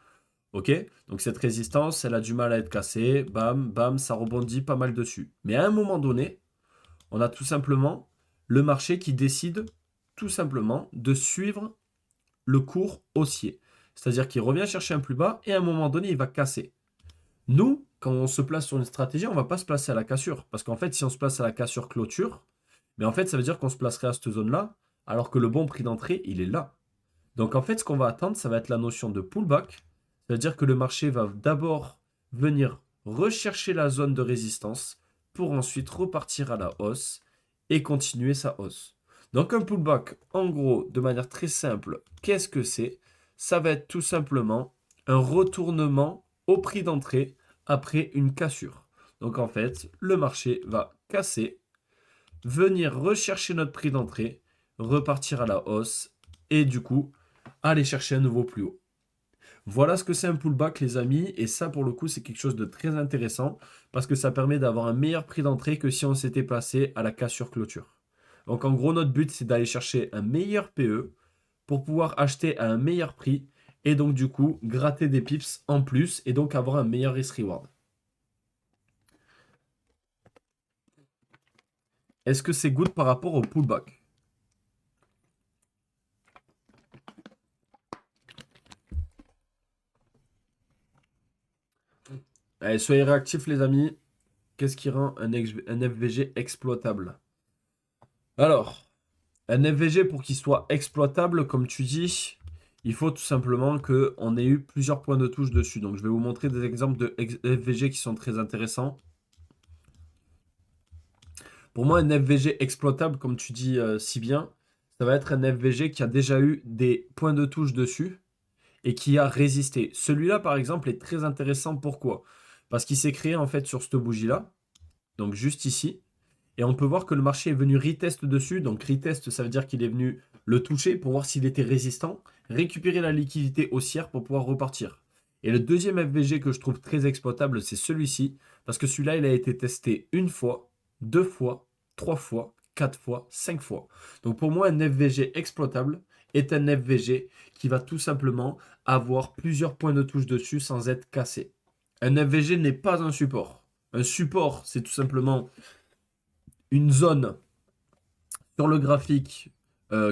Ok? Donc cette résistance, elle a du mal à être cassée. Bam, bam, ça rebondit pas mal dessus. Mais à un moment donné, on a tout simplement le marché qui décide tout simplement de suivre le cours haussier. C'est-à-dire qu'il revient chercher un plus bas et à un moment donné, il va casser. Nous, quand on se place sur une stratégie, on ne va pas se placer à la cassure. Parce qu'en fait, si on se place à la cassure clôture, mais en fait, ça veut dire qu'on se placerait à cette zone-là, alors que le bon prix d'entrée, il est là. Donc en fait, ce qu'on va attendre, ça va être la notion de pullback. Ça veut dire que le marché va d'abord venir rechercher la zone de résistance pour ensuite repartir à la hausse et continuer sa hausse. Donc un pullback, en gros, de manière très simple, qu'est-ce que c'est? Ça va être tout simplement un retournement au prix d'entrée après une cassure. Donc en fait, le marché va casser, venir rechercher notre prix d'entrée, repartir à la hausse et du coup aller chercher un nouveau plus haut. Voilà ce que c'est un pullback, les amis, et ça pour le coup c'est quelque chose de très intéressant parce que ça permet d'avoir un meilleur prix d'entrée que si on s'était placé à la cassure clôture. Donc en gros notre but c'est d'aller chercher un meilleur PE pour pouvoir acheter à un meilleur prix et donc du coup gratter des pips en plus et donc avoir un meilleur risk reward. Est-ce que c'est good par rapport au pullback? Allez, soyez réactifs les amis. Qu'est-ce qui rend un FVG exploitable? Alors, un FVG pour qu'il soit exploitable, comme tu dis, il faut tout simplement qu'on ait eu plusieurs points de touche dessus. Donc je vais vous montrer des exemples de FVG qui sont très intéressants. Pour moi, un FVG exploitable, comme tu dis si bien, ça va être un FVG qui a déjà eu des points de touche dessus et qui a résisté. Celui-là, par exemple, est très intéressant. Pourquoi? Parce qu'il s'est créé en fait sur cette bougie-là, donc juste ici. Et on peut voir que le marché est venu retest dessus. Donc retest, ça veut dire qu'il est venu le toucher pour voir s'il était résistant, récupérer la liquidité haussière pour pouvoir repartir. Et le deuxième FVG que je trouve très exploitable, c'est celui-ci, parce que celui-là, il a été testé une fois, deux fois, trois fois, quatre fois, cinq fois. Donc pour moi, un FVG exploitable est un FVG qui va tout simplement avoir plusieurs points de touche dessus sans être cassé. Un FVG n'est pas un support. Un support, c'est tout simplement une zone sur le graphique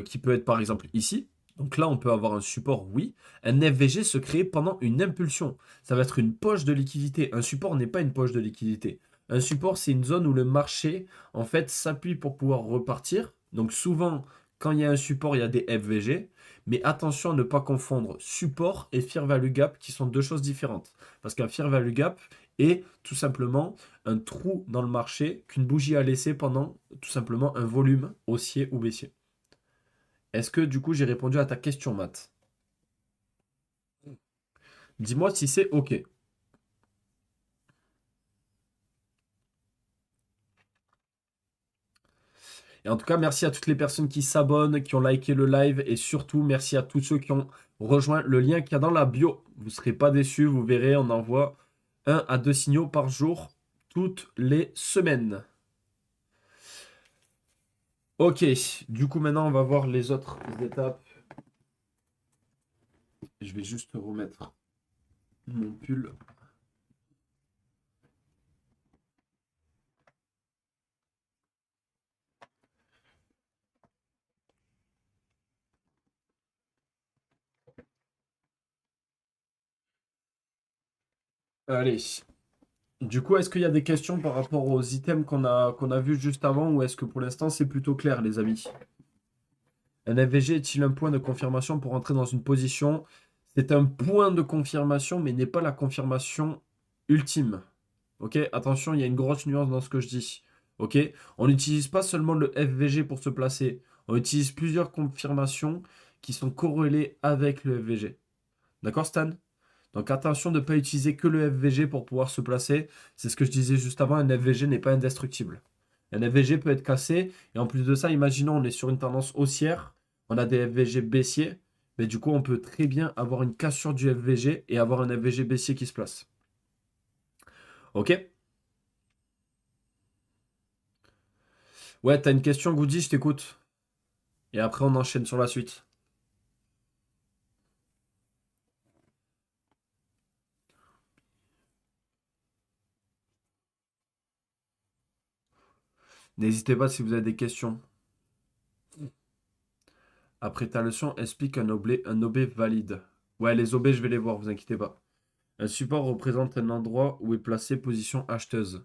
qui peut être par exemple ici. Donc là, on peut avoir un support, oui. Un FVG se crée pendant une impulsion. Ça va être une poche de liquidité. Un support n'est pas une poche de liquidité. Un support, c'est une zone où le marché, en fait, s'appuie pour pouvoir repartir. Donc souvent, quand il y a un support, il y a des FVG. Mais attention à ne pas confondre support et Fair Value Gap, qui sont deux choses différentes. Parce qu'un Fair Value Gap est tout simplement un trou dans le marché qu'une bougie a laissé pendant tout simplement un volume haussier ou baissier. Est-ce que du coup j'ai répondu à ta question, Matt? Dis-moi si c'est OK. Et en tout cas, merci à toutes les personnes qui s'abonnent, qui ont liké le live et surtout merci à tous ceux qui ont rejoint le lien qu'il y a dans la bio. Vous ne serez pas déçus, vous verrez, on envoie un à deux signaux par jour toutes les semaines. Ok, du coup maintenant on va voir les autres étapes. Je vais juste remettre mon pull. Allez. Du coup, est-ce qu'il y a des questions par rapport aux items qu'on a vus juste avant ou est-ce que pour l'instant c'est plutôt clair, les amis? Un FVG est-il un point de confirmation pour entrer dans une position? C'est un point de confirmation, mais n'est pas la confirmation ultime. Ok? Attention, il y a une grosse nuance dans ce que je dis. Ok? On n'utilise pas seulement le FVG pour se placer. On utilise plusieurs confirmations qui sont corrélées avec le FVG. D'accord, Stan? Donc attention de ne pas utiliser que le FVG pour pouvoir se placer. C'est ce que je disais juste avant, un FVG n'est pas indestructible. Un FVG peut être cassé. Et en plus de ça, imaginons on est sur une tendance haussière, on a des FVG baissiers, mais du coup on peut très bien avoir une cassure du FVG et avoir un FVG baissier qui se place. Ok? Ouais, t'as une question, Goody, je t'écoute. Et après on enchaîne sur la suite. N'hésitez pas si vous avez des questions. Après ta leçon, explique un OB valide. Ouais, les OB, je vais les voir, vous inquiétez pas. Un support représente un endroit où est placée position acheteuse.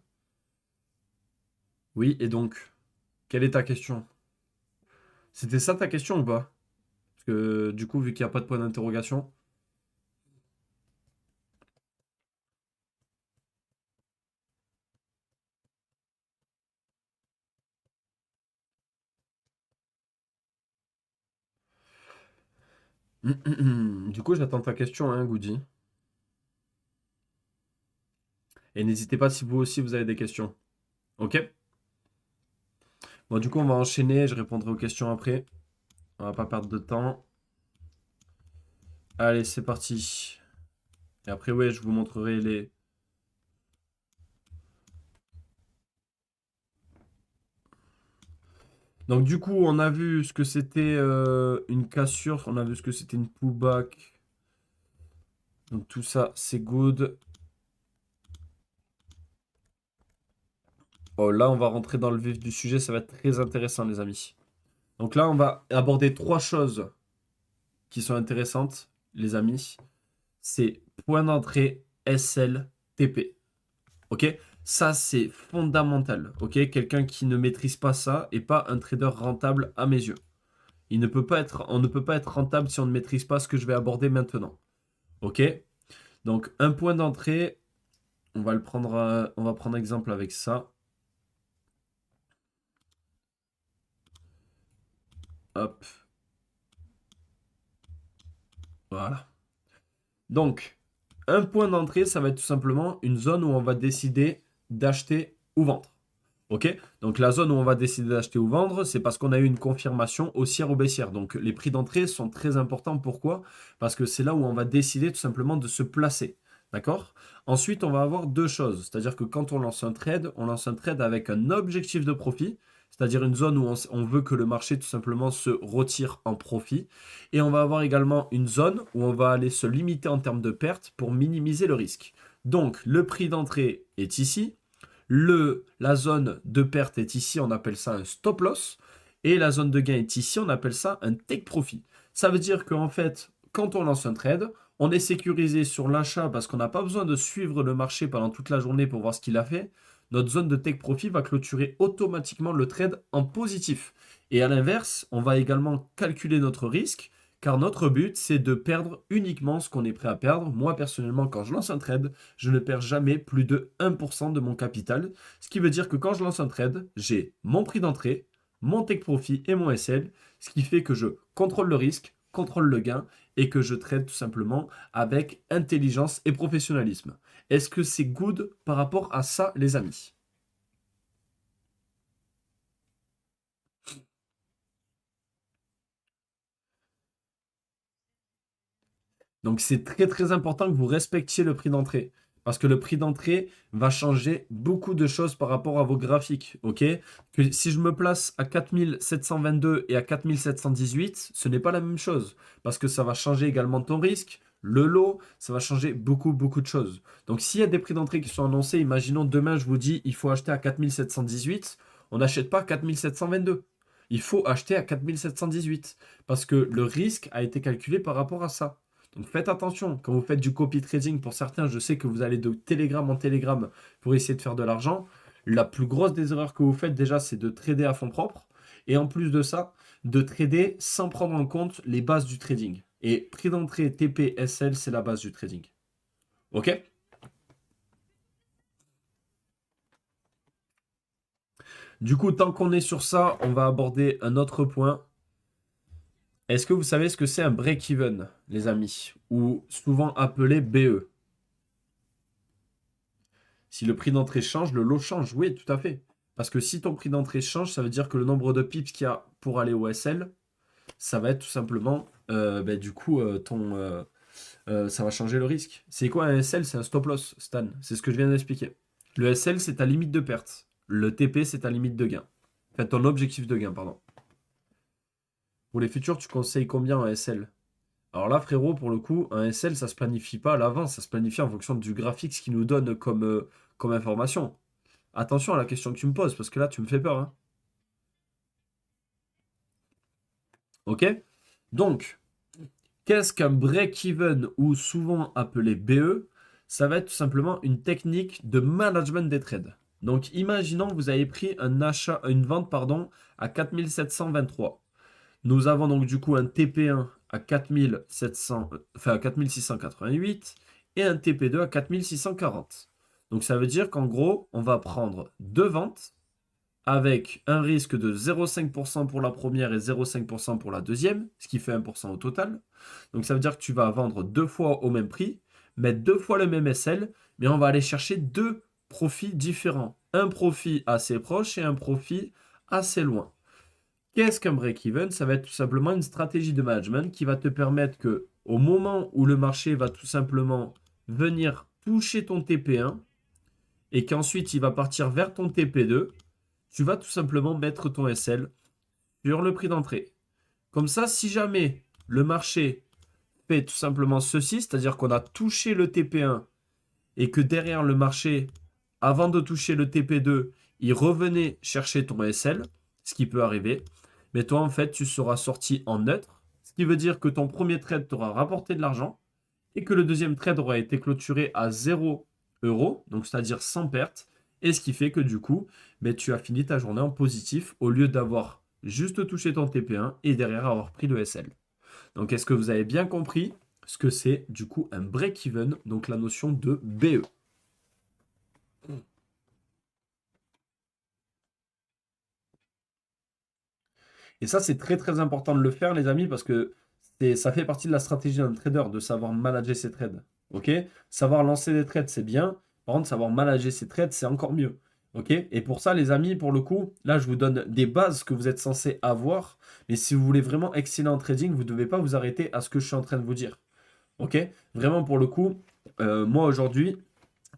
Oui, et donc, quelle est ta question? C'était ça ta question ou pas? Parce que du coup, vu qu'il n'y a pas de point d'interrogation. Du coup, j'attends ta question, hein, Goody. Et n'hésitez pas si vous aussi vous avez des questions. Ok? Bon, du coup, on va enchaîner. Je répondrai aux questions après. On va pas perdre de temps. Allez, c'est parti. Et après, ouais, je vous montrerai les. Donc, du coup, on a vu ce que c'était une cassure. On a vu ce que c'était une pullback. Donc, tout ça, c'est good. Oh, là, on va rentrer dans le vif du sujet. Ça va être très intéressant, les amis. Donc là, on va aborder trois choses qui sont intéressantes, les amis. C'est point d'entrée, SL, TP. Ok? Ça, c'est fondamental. Ok? Quelqu'un qui ne maîtrise pas ça est pas un trader rentable à mes yeux. On ne peut pas être rentable si on ne maîtrise pas ce que je vais aborder maintenant. Ok? Donc, un point d'entrée, on va prendre exemple avec ça. Hop, voilà. Donc, un point d'entrée, ça va être tout simplement une zone où on va décider d'acheter ou vendre. OK? Donc la zone où on va décider d'acheter ou vendre, c'est parce qu'on a eu une confirmation haussière ou baissière. Donc les prix d'entrée sont très importants. Pourquoi? Parce que c'est là où on va décider tout simplement de se placer. D'accord? Ensuite, on va avoir deux choses. C'est-à-dire que quand on lance un trade avec un objectif de profit, c'est-à-dire une zone où on veut que le marché tout simplement se retire en profit. Et on va avoir également une zone où on va aller se limiter en termes de pertes pour minimiser le risque. Donc le prix d'entrée est ici. La zone de perte est ici, on appelle ça un stop loss. Et la zone de gain est ici, on appelle ça un take profit. Ça veut dire qu'en fait, quand on lance un trade, on est sécurisé sur l'achat parce qu'on n'a pas besoin de suivre le marché pendant toute la journée pour voir ce qu'il a fait. Notre zone de take profit va clôturer automatiquement le trade en positif. Et à l'inverse, on va également calculer notre risque car notre but, c'est de perdre uniquement ce qu'on est prêt à perdre. Moi, personnellement, quand je lance un trade, je ne perds jamais plus de 1% de mon capital. Ce qui veut dire que quand je lance un trade, j'ai mon prix d'entrée, mon take profit et mon SL. Ce qui fait que je contrôle le risque, contrôle le gain et que je trade tout simplement avec intelligence et professionnalisme. Est-ce que c'est good par rapport à ça, les amis? Donc c'est très très important que vous respectiez le prix d'entrée. Parce que le prix d'entrée va changer beaucoup de choses par rapport à vos graphiques. Ok? Que si je me place à 4722 et à 4718, ce n'est pas la même chose. Parce que ça va changer également ton risque, le lot, ça va changer beaucoup beaucoup de choses. Donc s'il y a des prix d'entrée qui sont annoncés, imaginons demain je vous dis il faut acheter à 4718, on n'achète pas à 4722. Il faut acheter à 4718. Parce que le risque a été calculé par rapport à ça. Donc faites attention, quand vous faites du copy trading, pour certains, je sais que vous allez de télégramme en télégramme pour essayer de faire de l'argent. La plus grosse des erreurs que vous faites déjà, c'est de trader à fond propre. Et en plus de ça, de trader sans prendre en compte les bases du trading. Et prix d'entrée TP, SL, c'est la base du trading. Ok? Du coup, tant qu'on est sur ça, on va aborder un autre point. Est-ce que vous savez ce que c'est un break-even, les amis? Ou souvent appelé BE? Si le prix d'entrée change, le lot change. Oui, tout à fait. Parce que si ton prix d'entrée change, ça veut dire que le nombre de pips qu'il y a pour aller au SL, ça va être tout simplement, du coup, ça va changer le risque. C'est quoi un SL? C'est un stop loss, Stan. C'est ce que je viens d'expliquer. Le SL, c'est ta limite de perte. Le TP, c'est ta limite de gain. Enfin, ton objectif de gain, pardon. Pour les futurs, tu conseilles combien un SL? Alors là, frérot, pour le coup, un SL, ça se planifie pas à l'avance, ça se planifie en fonction du graphique, ce qu'il nous donne comme information. Attention à la question que tu me poses, parce que là, tu me fais peur, hein. Ok? Donc, qu'est-ce qu'un break-even ou souvent appelé BE? Ça va être tout simplement une technique de management des trades. Donc, imaginons que vous avez pris une vente, pardon, à 4723. Nous avons donc du coup un TP1 à 4700, enfin à 4688 et un TP2 à 4640. Donc, ça veut dire qu'en gros, on va prendre deux ventes avec un risque de 0,5% pour la première et 0,5% pour la deuxième, ce qui fait 1% au total. Donc ça veut dire que tu vas vendre deux fois au même prix, mettre deux fois le même SL, mais on va aller chercher deux profits différents. Un profit assez proche et un profit assez loin. Qu'est-ce qu'un break-even? Ça va être tout simplement une stratégie de management qui va te permettre que au moment où le marché va tout simplement venir toucher ton TP1 et qu'ensuite il va partir vers ton TP2, tu vas tout simplement mettre ton SL sur le prix d'entrée. Comme ça, si jamais le marché fait tout simplement ceci, c'est-à-dire qu'on a touché le TP1 et que derrière le marché, avant de toucher le TP2, il revenait chercher ton SL, ce qui peut arriver, mais toi en fait tu seras sorti en neutre, ce qui veut dire que ton premier trade t'aura rapporté de l'argent et que le deuxième trade aura été clôturé à 0 euros, donc c'est-à-dire sans perte, et ce qui fait que du coup, tu as fini ta journée en positif au lieu d'avoir juste touché ton TP1 et derrière avoir pris le SL. Donc est-ce que vous avez bien compris ce que c'est du coup un break-even, donc la notion de BE? Et ça, c'est très très important de le faire, les amis, parce que ça fait partie de la stratégie d'un trader de savoir manager ses trades. Ok? Savoir lancer des trades, c'est bien. Par contre, savoir manager ses trades, c'est encore mieux. Ok? Et pour ça, les amis, pour le coup, là, je vous donne des bases que vous êtes censés avoir. Mais si vous voulez vraiment exceller en trading, vous ne devez pas vous arrêter à ce que je suis en train de vous dire. Ok? Vraiment, pour le coup, moi aujourd'hui,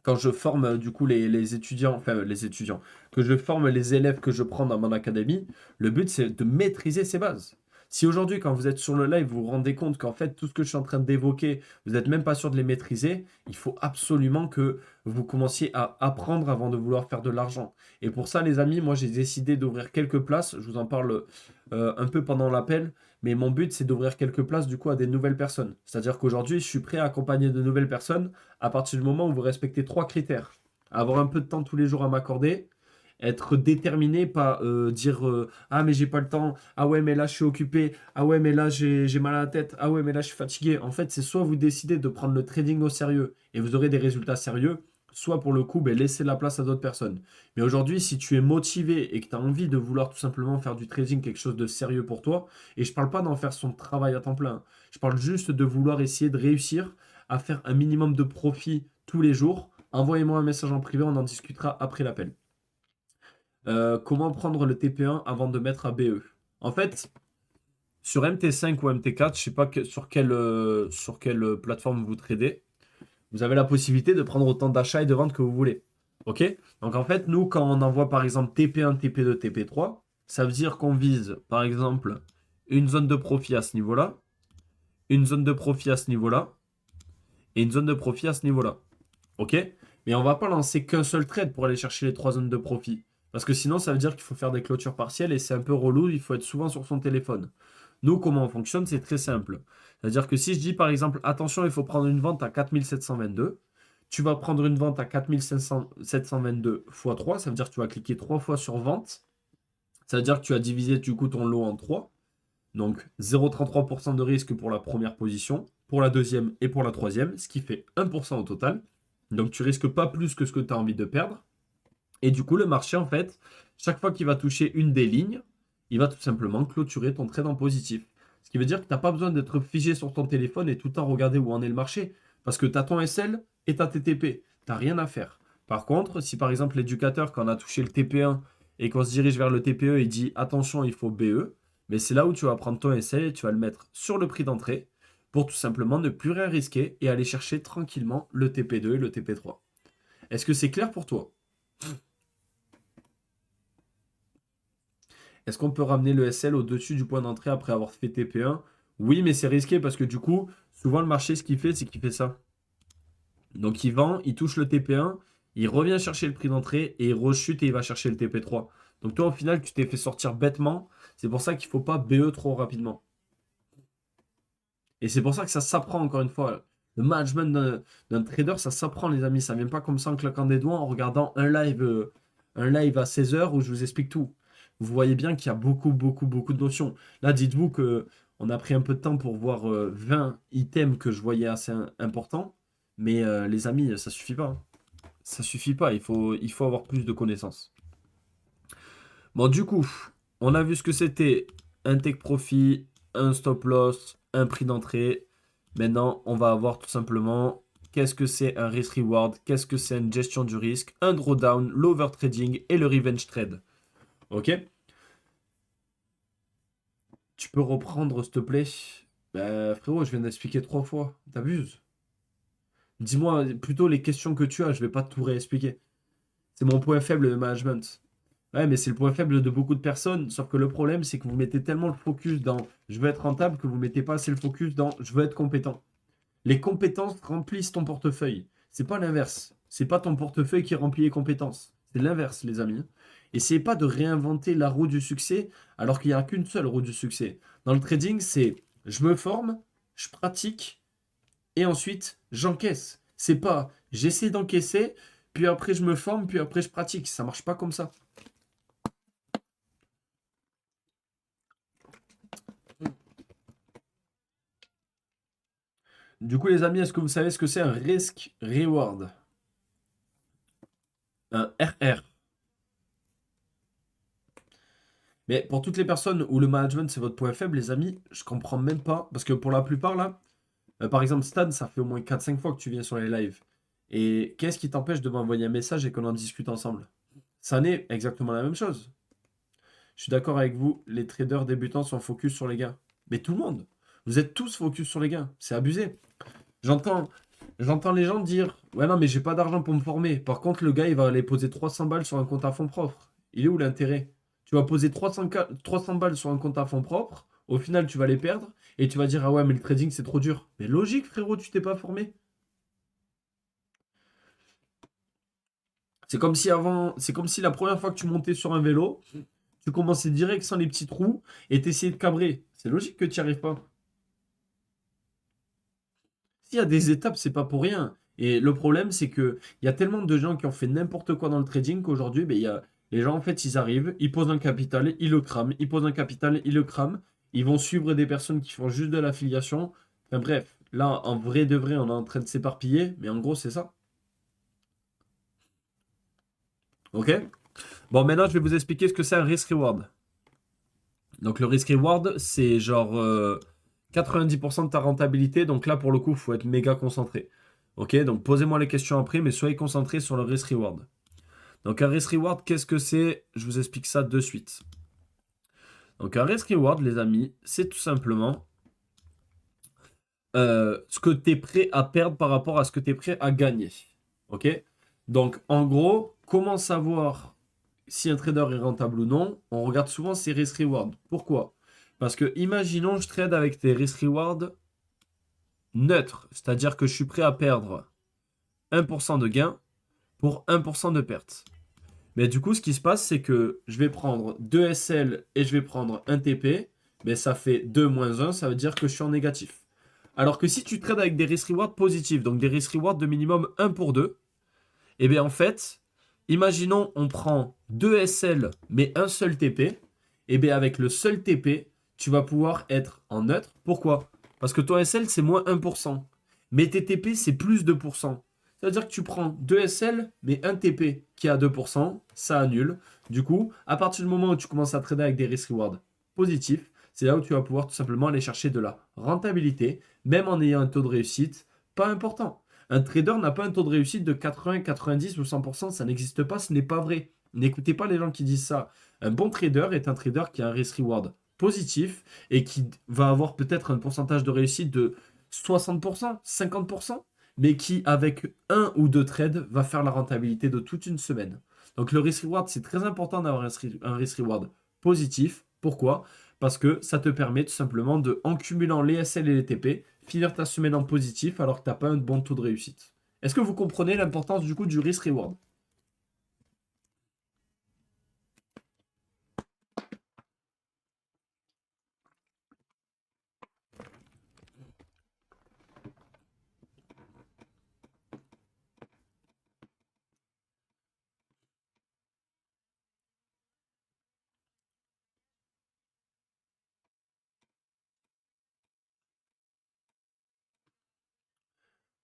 quand je forme du coup les étudiants, enfin les étudiants, que je forme les élèves que je prends dans mon académie, le but c'est de maîtriser ces bases. Si aujourd'hui, quand vous êtes sur le live, vous vous rendez compte qu'en fait, tout ce que je suis en train d'évoquer, vous n'êtes même pas sûr de les maîtriser, il faut absolument que vous commenciez à apprendre avant de vouloir faire de l'argent. Et pour ça, les amis, moi j'ai décidé d'ouvrir quelques places. Je vous en parle un peu pendant l'appel. Mais mon but, c'est d'ouvrir quelques places du coup à des nouvelles personnes. C'est-à-dire qu'aujourd'hui, je suis prêt à accompagner de nouvelles personnes à partir du moment où vous respectez trois critères. Avoir un peu de temps tous les jours à m'accorder, être déterminé, pas dire ah mais j'ai pas le temps, ah ouais mais là je suis occupé, ah ouais mais là j'ai mal à la tête, ah ouais mais là je suis fatigué. En fait, c'est soit vous décidez de prendre le trading au sérieux et vous aurez des résultats sérieux, soit pour le coup, ben, laissez la place à d'autres personnes. Mais aujourd'hui, si tu es motivé et que tu as envie de vouloir tout simplement faire du trading quelque chose de sérieux pour toi, et je parle pas d'en faire son travail à temps plein, je parle juste de vouloir essayer de réussir à faire un minimum de profit tous les jours, envoyez-moi un message en privé, on en discutera après l'appel. Comment prendre le TP1 avant de mettre à BE? En fait, sur MT5 ou MT4, je sais pas sur quelle plateforme vous tradez, vous avez la possibilité de prendre autant d'achats et de ventes que vous voulez. Ok? Donc en fait, nous, quand on envoie par exemple TP1, TP2, TP3, ça veut dire qu'on vise par exemple une zone de profit à ce niveau-là, une zone de profit à ce niveau-là, et une zone de profit à ce niveau-là. Ok? Mais on va pas lancer qu'un seul trade pour aller chercher les trois zones de profit. Parce que sinon, ça veut dire qu'il faut faire des clôtures partielles et c'est un peu relou, il faut être souvent sur son téléphone. Nous, comment on fonctionne? C'est très simple. C'est-à-dire que si je dis par exemple, attention, il faut prendre une vente à 4722, tu vas prendre une vente à 4722 x 3, ça veut dire que tu vas cliquer 3 fois sur vente. Ça veut dire que tu as divisé du coup ton lot en 3. Donc 0,33% de risque pour la première position, pour la deuxième et pour la troisième, ce qui fait 1% au total. Donc tu risques pas plus que ce que tu as envie de perdre. Et du coup, le marché, en fait, chaque fois qu'il va toucher une des lignes, il va tout simplement clôturer ton trade en positif. Ce qui veut dire que tu n'as pas besoin d'être figé sur ton téléphone et tout le temps regarder où en est le marché. Parce que tu as ton SL et ta TTP. Tu n'as rien à faire. Par contre, si par exemple l'éducateur, quand on a touché le TP1 et qu'on se dirige vers le TPE, il dit attention, il faut BE, mais c'est là où tu vas prendre ton SL et tu vas le mettre sur le prix d'entrée pour tout simplement ne plus rien risquer et aller chercher tranquillement le TP2 et le TP3. Est-ce que c'est clair pour toi? Est-ce qu'on peut ramener le SL au-dessus du point d'entrée après avoir fait TP1? Oui, mais c'est risqué parce que du coup, souvent le marché, ce qu'il fait, c'est qu'il fait ça. Donc il vend, il touche le TP1, il revient chercher le prix d'entrée et il rechute et il va chercher le TP3. Donc toi, au final, tu t'es fait sortir bêtement. C'est pour ça qu'il ne faut pas BE trop rapidement. Et c'est pour ça que ça s'apprend encore une fois. Le management d'un trader, ça s'apprend, les amis. Ça ne vient pas comme ça en claquant des doigts en regardant un live à 16 heures où je vous explique tout. Vous voyez bien qu'il y a beaucoup, beaucoup, beaucoup de notions. Là, dites-vous que on a pris un peu de temps pour voir 20 items que je voyais assez importants. Mais les amis, ça suffit pas, hein. Ça suffit pas. Il faut avoir plus de connaissances. Bon, du coup, on a vu ce que c'était un take profit, un stop loss, un prix d'entrée. Maintenant, on va avoir tout simplement qu'est-ce que c'est un risk reward, qu'est-ce que c'est une gestion du risque, un drawdown, l'overtrading et le revenge trade. Ok? Tu peux reprendre, s'il te plaît? Bah, frérot, je viens d'expliquer 3 fois. T'abuses. Dis-moi plutôt les questions que tu as, je vais pas tout réexpliquer. C'est mon point faible de management. Ouais, mais c'est le point faible de beaucoup de personnes. Sauf que le problème, c'est que vous mettez tellement le focus dans je veux être rentable que vous mettez pas assez le focus dans je veux être compétent. Les compétences remplissent ton portefeuille. C'est pas l'inverse. C'est pas ton portefeuille qui remplit les compétences. C'est l'inverse, les amis. Essayez pas de réinventer la roue du succès alors qu'il n'y a qu'une seule roue du succès. Dans le trading, c'est je me forme, je pratique et ensuite j'encaisse. C'est pas j'essaie d'encaisser, puis après je me forme, puis après je pratique. Ça marche pas comme ça. Du coup, les amis, est-ce que vous savez ce que c'est un risk reward? Un RR. Mais pour toutes les personnes où le management c'est votre point faible, les amis, je comprends même pas. Parce que pour la plupart, là, par exemple, Stan, ça fait au moins 4-5 fois que tu viens sur les lives. Et qu'est-ce qui t'empêche de m'envoyer un message et qu'on en discute ensemble? ça n'est exactement la même chose. Je suis d'accord avec vous, les traders débutants sont focus sur les gains. Mais tout le monde, vous êtes tous focus sur les gains. C'est abusé. J'entends, j'entends les gens dire, ouais non mais j'ai pas d'argent pour me former. Par contre, le gars, il va aller poser 300 balles sur un compte à fonds propre. Il est où l'intérêt? Tu vas poser 300 balles sur un compte à fonds propre, au final tu vas les perdre, et tu vas dire, ah ouais mais le trading c'est trop dur. Mais logique frérot, tu t'es pas formé. C'est comme si la première fois que tu montais sur un vélo, tu commençais direct sans les petits trous et t'essayais de cabrer. C'est logique que tu n'y arrives pas. S'il y a des étapes, c'est pas pour rien. Et le problème, c'est que il y a tellement de gens qui ont fait n'importe quoi dans le trading qu'aujourd'hui, ben, les gens, en fait, ils arrivent, ils posent un capital, ils le crament, ils posent un capital, ils le crament. Ils vont suivre des personnes qui font juste de l'affiliation. Enfin bref, là, en vrai de vrai, on est en train de s'éparpiller, mais en gros, c'est ça. Ok? Bon, maintenant, je vais vous expliquer ce que c'est un risk-reward. Donc, le risk-reward, c'est genre 90% de ta rentabilité. Donc là, pour le coup, il faut être méga concentré. Ok, donc posez-moi les questions après, mais soyez concentrés sur le risk-reward. Donc un risk-reward, qu'est-ce que c'est? Je vous explique ça de suite. Donc un risk-reward, les amis, c'est tout simplement ce que tu es prêt à perdre par rapport à ce que tu es prêt à gagner. Ok? Donc en gros, comment savoir si un trader est rentable ou non? On regarde souvent ses risk-reward. Pourquoi? Parce que imaginons je trade avec des risk-reward neutres, c'est-à-dire que je suis prêt à perdre 1% de gain pour 1% de perte. Mais du coup, ce qui se passe, c'est que je vais prendre 2 SL et je vais prendre un TP. Mais ça fait 2 moins 1, ça veut dire que je suis en négatif. Alors que si tu trades avec des risk rewards positifs, donc des risk rewards de minimum 1 pour 2, et bien en fait, imaginons on prend 2 SL mais un seul TP, et bien avec le seul TP, tu vas pouvoir être en neutre. Pourquoi? Parce que ton SL c'est moins 1%, mais tes TP c'est plus 2%. Ça veut dire que tu prends 2 SL mais un TP qui est à 2%, ça annule. Du coup, à partir du moment où tu commences à trader avec des risk rewards positifs, c'est là où tu vas pouvoir tout simplement aller chercher de la rentabilité, même en ayant un taux de réussite pas important. Un trader n'a pas un taux de réussite de 80, 90 ou 100%, ça n'existe pas, ce n'est pas vrai. N'écoutez pas les gens qui disent ça. Un bon trader est un trader qui a un risk-reward positif et qui va avoir peut-être un pourcentage de réussite de 60%, 50%, mais qui, avec un ou deux trades, va faire la rentabilité de toute une semaine. Donc le risk-reward, c'est très important d'avoir un risk-reward positif. Pourquoi? Parce que ça te permet tout simplement de, en cumulant les SL et les TP, finir ta semaine en positif alors que tu n'as pas un bon taux de réussite. Est-ce que vous comprenez l'importance du coup du risk-reward?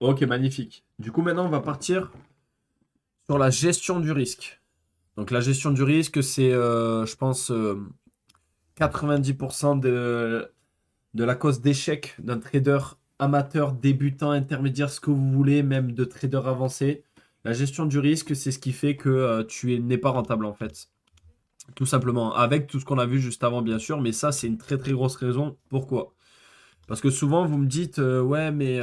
Ok, magnifique. Du coup, maintenant, on va partir sur la gestion du risque. Donc, la gestion du risque, c'est, je pense, 90% de la cause d'échec d'un trader amateur, débutant, intermédiaire, ce que vous voulez, même de trader avancé. La gestion du risque, c'est ce qui fait que n'es pas rentable en fait. Tout simplement, avec tout ce qu'on a vu juste avant, bien sûr, mais ça, c'est une très très grosse raison. Pourquoi? Parce que souvent, vous me dites, ouais, mais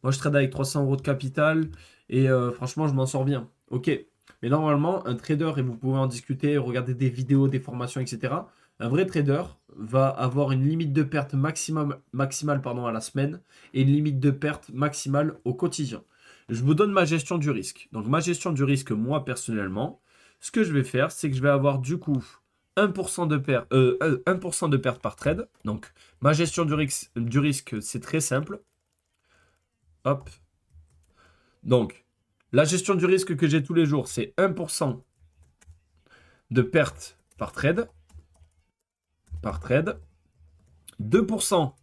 moi, je trade avec 300 euros de capital et franchement, je m'en sors bien. Ok, mais normalement, un trader, et vous pouvez en discuter, regarder des vidéos, des formations, etc. Un vrai trader va avoir une limite de perte maximale pardon, à la semaine et une limite de perte maximale au quotidien. Je vous donne ma gestion du risque. Donc, ma gestion du risque, moi, personnellement, ce que je vais faire, c'est que je vais avoir du coup 1% de perte, 1% de perte par trade. Donc, ma gestion du risque, c'est très simple. Hop. Donc, la gestion du risque que j'ai tous les jours, c'est 1% de perte par trade. Par trade. 2%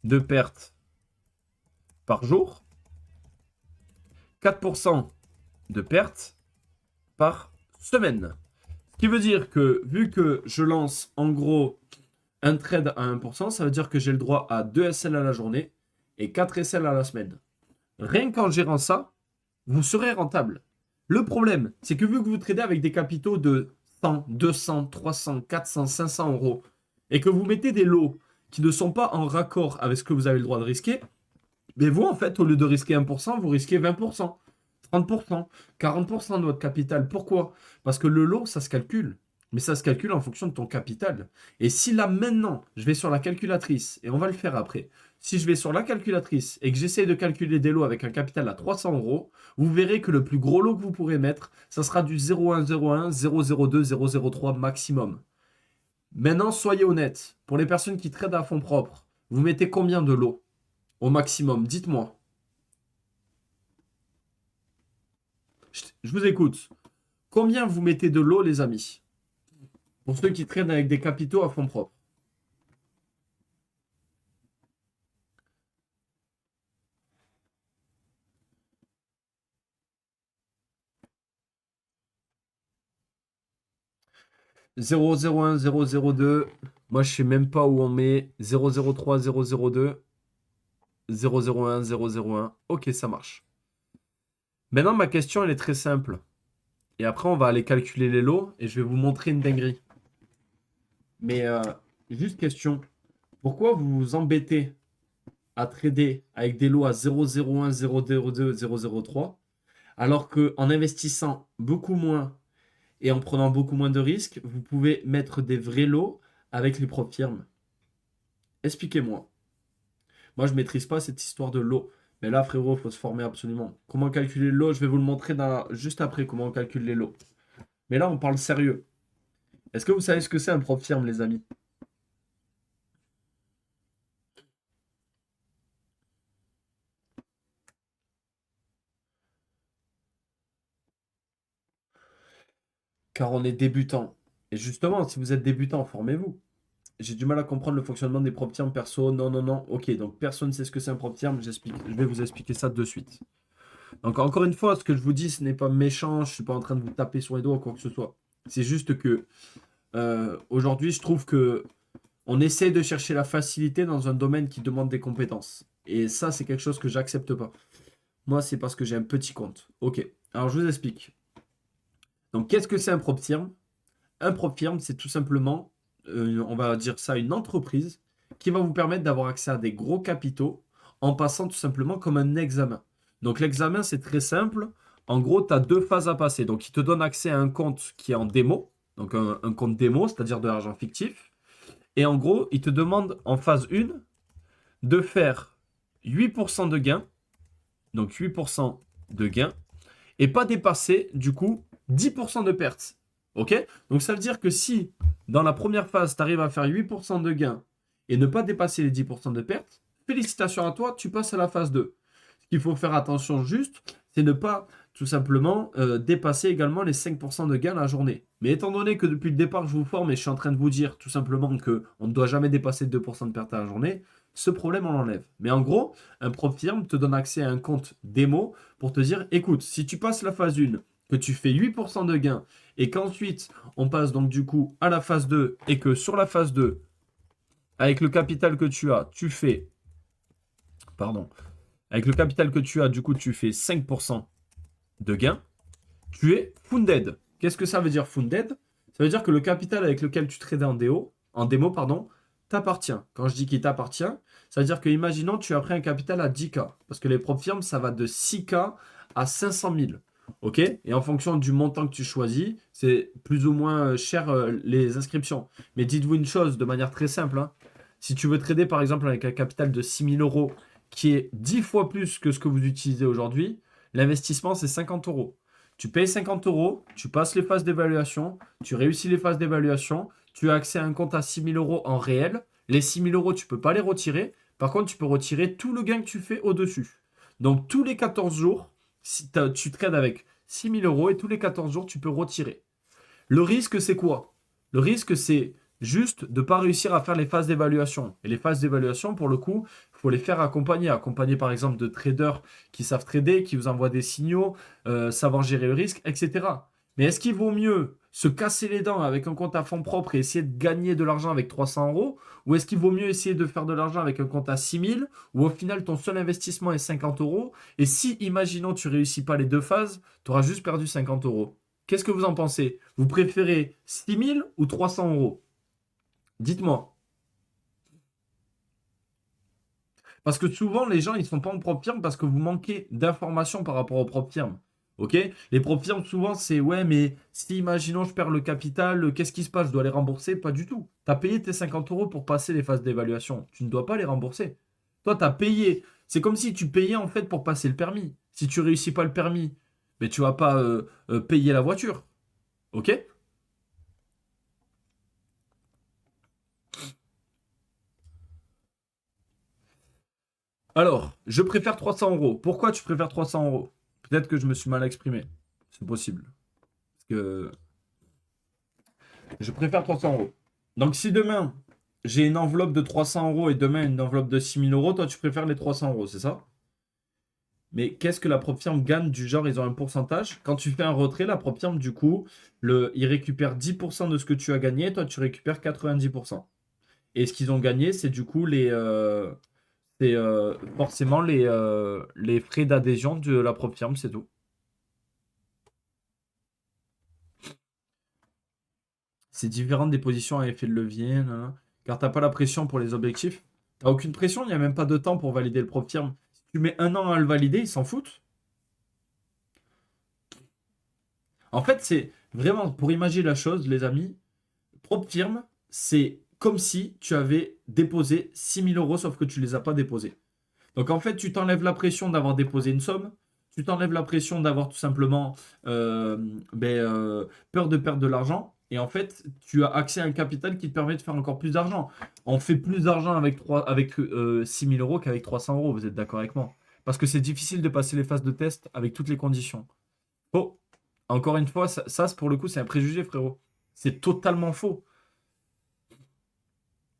de perte par jour. 4% de perte par semaine. Ce qui veut dire que, vu que je lance en gros un trade à 1%, ça veut dire que j'ai le droit à 2 SL à la journée et 4 SL à la semaine. Rien qu'en gérant ça, vous serez rentable. Le problème, c'est que vu que vous tradez avec des capitaux de 100, 200, 300, 400, 500 euros, et que vous mettez des lots qui ne sont pas en raccord avec ce que vous avez le droit de risquer, mais vous, en fait, au lieu de risquer 1%, vous risquez 20%, 30%, 40% de votre capital. Pourquoi? Parce que le lot, ça se calcule. Mais ça se calcule en fonction de ton capital. Et si là, maintenant, je vais sur la calculatrice, et on va le faire après, si je vais sur la calculatrice et que j'essaie de calculer des lots avec un capital à 300 euros, vous verrez que le plus gros lot que vous pourrez mettre, ça sera du 0,101, 0,02, 0,03 maximum. Maintenant, soyez honnête. Pour les personnes qui tradent à fonds propres, vous mettez combien de lots au maximum? Dites-moi. Je vous écoute. Combien vous mettez de lots, les amis? Pour ceux qui traînent avec des capitaux à fonds propres. 0,01, 0,02. Moi, je sais même pas où on met. 0,03, 0,02. 0,01, 0,01. Ok, ça marche. Maintenant, ma question, elle est très simple. Et après, on va aller calculer les lots et je vais vous montrer une dinguerie. Mais juste question. Pourquoi vous vous embêtez à trader avec des lots à 0,01, 0,02, 0,03 alors qu'en investissant beaucoup moins et en prenant beaucoup moins de risques, vous pouvez mettre des vrais lots avec les propres firmes? Expliquez-moi. Moi, je maîtrise pas cette histoire de lot. Mais là, frérot, il faut se former absolument. Comment calculer le lot? Je vais vous le montrer juste après comment on calcule les lots. Mais là, on parle sérieux. Est-ce que vous savez ce que c'est un propre firme, les amis? Car on est débutant. Et justement, si vous êtes débutant, formez-vous. J'ai du mal à comprendre le fonctionnement des propres firmes perso. Non, non, non. Ok, donc personne ne sait ce que c'est un propre firme. J'explique. Je vais vous expliquer ça de suite. Donc, encore une fois, ce que je vous dis, ce n'est pas méchant. Je suis pas en train de vous taper sur les doigts ou quoi que ce soit. C'est juste que aujourd'hui, je trouve que on essaie de chercher la facilité dans un domaine qui demande des compétences. Et ça, c'est quelque chose que j'accepte pas. Moi, c'est parce que j'ai un petit compte. Ok. Alors, je vous explique. Donc, qu'est-ce que c'est un propre firme? Un propre firme, c'est tout simplement, on va dire ça, une entreprise qui va vous permettre d'avoir accès à des gros capitaux en passant tout simplement comme un examen. Donc l'examen, c'est très simple. En gros, tu as deux phases à passer. Donc il te donne accès à un compte qui est en démo, donc un compte démo, c'est-à-dire de l'argent fictif. Et en gros, il te demande en phase 1 de faire 8% de gains, donc 8% de gains, et pas dépasser du coup 10% de pertes. Ok? Donc ça veut dire que si dans la première phase, tu arrives à faire 8% de gains et ne pas dépasser les 10% de pertes, félicitations à toi, tu passes à la phase 2. Ce qu'il faut faire attention juste, c'est ne pas tout simplement dépasser également les 5% de gains la journée. Mais étant donné que depuis le départ, je vous forme et je suis en train de vous dire tout simplement qu'on ne doit jamais dépasser 2% de pertes à la journée, ce problème, on l'enlève. Mais en gros, un propre firme te donne accès à un compte démo pour te dire, écoute, si tu passes la phase 1, que tu fais 8% de gains, et qu'ensuite on passe donc du coup à la phase 2, et que sur la phase 2, avec le capital que tu as, tu fais, pardon, avec le capital que tu as, du coup tu fais 5% de gains, tu es funded. Qu'est-ce que ça veut dire funded? Ça veut dire que le capital avec lequel tu trades en démo, pardon, t'appartient. Quand je dis qu'il t'appartient, ça veut dire que, imaginons, tu as pris un capital à 10K. Parce que les propres firmes, ça va de 6K à 500 000. OK? Et en fonction du montant que tu choisis, c'est plus ou moins cher les inscriptions. Mais dites-vous une chose de manière très simple, hein. Si tu veux trader, par exemple, avec un capital de 6 000 euros, qui est 10 fois plus que ce que vous utilisez aujourd'hui, l'investissement, c'est 50 euros. Tu payes 50 euros, tu passes les phases d'évaluation, tu réussis les phases d'évaluation, tu as accès à un compte à 6 000 euros en réel. Les 6 000 euros, tu ne peux pas les retirer. Par contre, tu peux retirer tout le gain que tu fais au-dessus. Donc, tous les 14 jours, si tu trades avec 6 000 euros et tous les 14 jours, tu peux retirer. Le risque, c'est quoi? Le risque, c'est juste de ne pas réussir à faire les phases d'évaluation. Et les phases d'évaluation, pour le coup, il faut les faire accompagner. Accompagner, par exemple, de traders qui savent trader, qui vous envoient des signaux, savoir gérer le risque, etc. Mais est-ce qu'il vaut mieux se casser les dents avec un compte à fonds propres et essayer de gagner de l'argent avec 300 euros? Ou est-ce qu'il vaut mieux essayer de faire de l'argent avec un compte à 6000 où au final ton seul investissement est 50 euros et si, imaginons, tu réussis pas les deux phases, tu auras juste perdu 50 euros. Qu'est-ce que vous en pensez? Vous préférez 6000 ou 300 euros? Dites-moi. Parce que souvent, les gens, ils ne sont pas en propre firme parce que vous manquez d'informations par rapport aux propres firmes. Ok? Les propres firmes, souvent, c'est ouais, mais si, imaginons, je perds le capital, qu'est-ce qui se passe? Je dois les rembourser? Pas du tout. Tu as payé tes 50 euros pour passer les phases d'évaluation. Tu ne dois pas les rembourser. Toi, tu as payé. C'est comme si tu payais en fait pour passer le permis. Si tu réussis pas le permis, mais tu vas pas payer la voiture. Ok? Alors, je préfère 300 euros. Pourquoi tu préfères 300 euros? Peut-être que je me suis mal exprimé. C'est possible. Parce que je préfère 300 euros. Donc, si demain, j'ai une enveloppe de 300 euros et demain une enveloppe de 6000 euros, toi, tu préfères les 300 euros, c'est ça? Mais qu'est-ce que la propre firme gagne du genre, ils ont un pourcentage? Quand tu fais un retrait, la propre firme, du coup, il récupère 10% de ce que tu as gagné, toi, tu récupères 90%. Et ce qu'ils ont gagné, c'est du coup forcément les frais d'adhésion de la propre firme, c'est tout. C'est différent des positions à effet de levier, nan, car t'as pas la pression pour les objectifs. T'as aucune pression, il n'y a même pas de temps pour valider le propre firme. Si tu mets un an à le valider, ils s'en foutent. En fait, c'est vraiment, pour imaginer la chose, les amis, propre firme, c'est comme si tu avais déposé 6000 euros, sauf que tu les as pas déposés. Donc en fait, tu t'enlèves la pression d'avoir déposé une somme, tu t'enlèves la pression d'avoir tout simplement euh, peur de perdre de l'argent, et en fait, tu as accès à un capital qui te permet de faire encore plus d'argent. On fait plus d'argent avec 6 000 euros qu'avec 300 euros, vous êtes d'accord avec moi? Parce que c'est difficile de passer les phases de test avec toutes les conditions. Oh, encore une fois, pour le coup, c'est un préjugé, frérot. C'est totalement faux.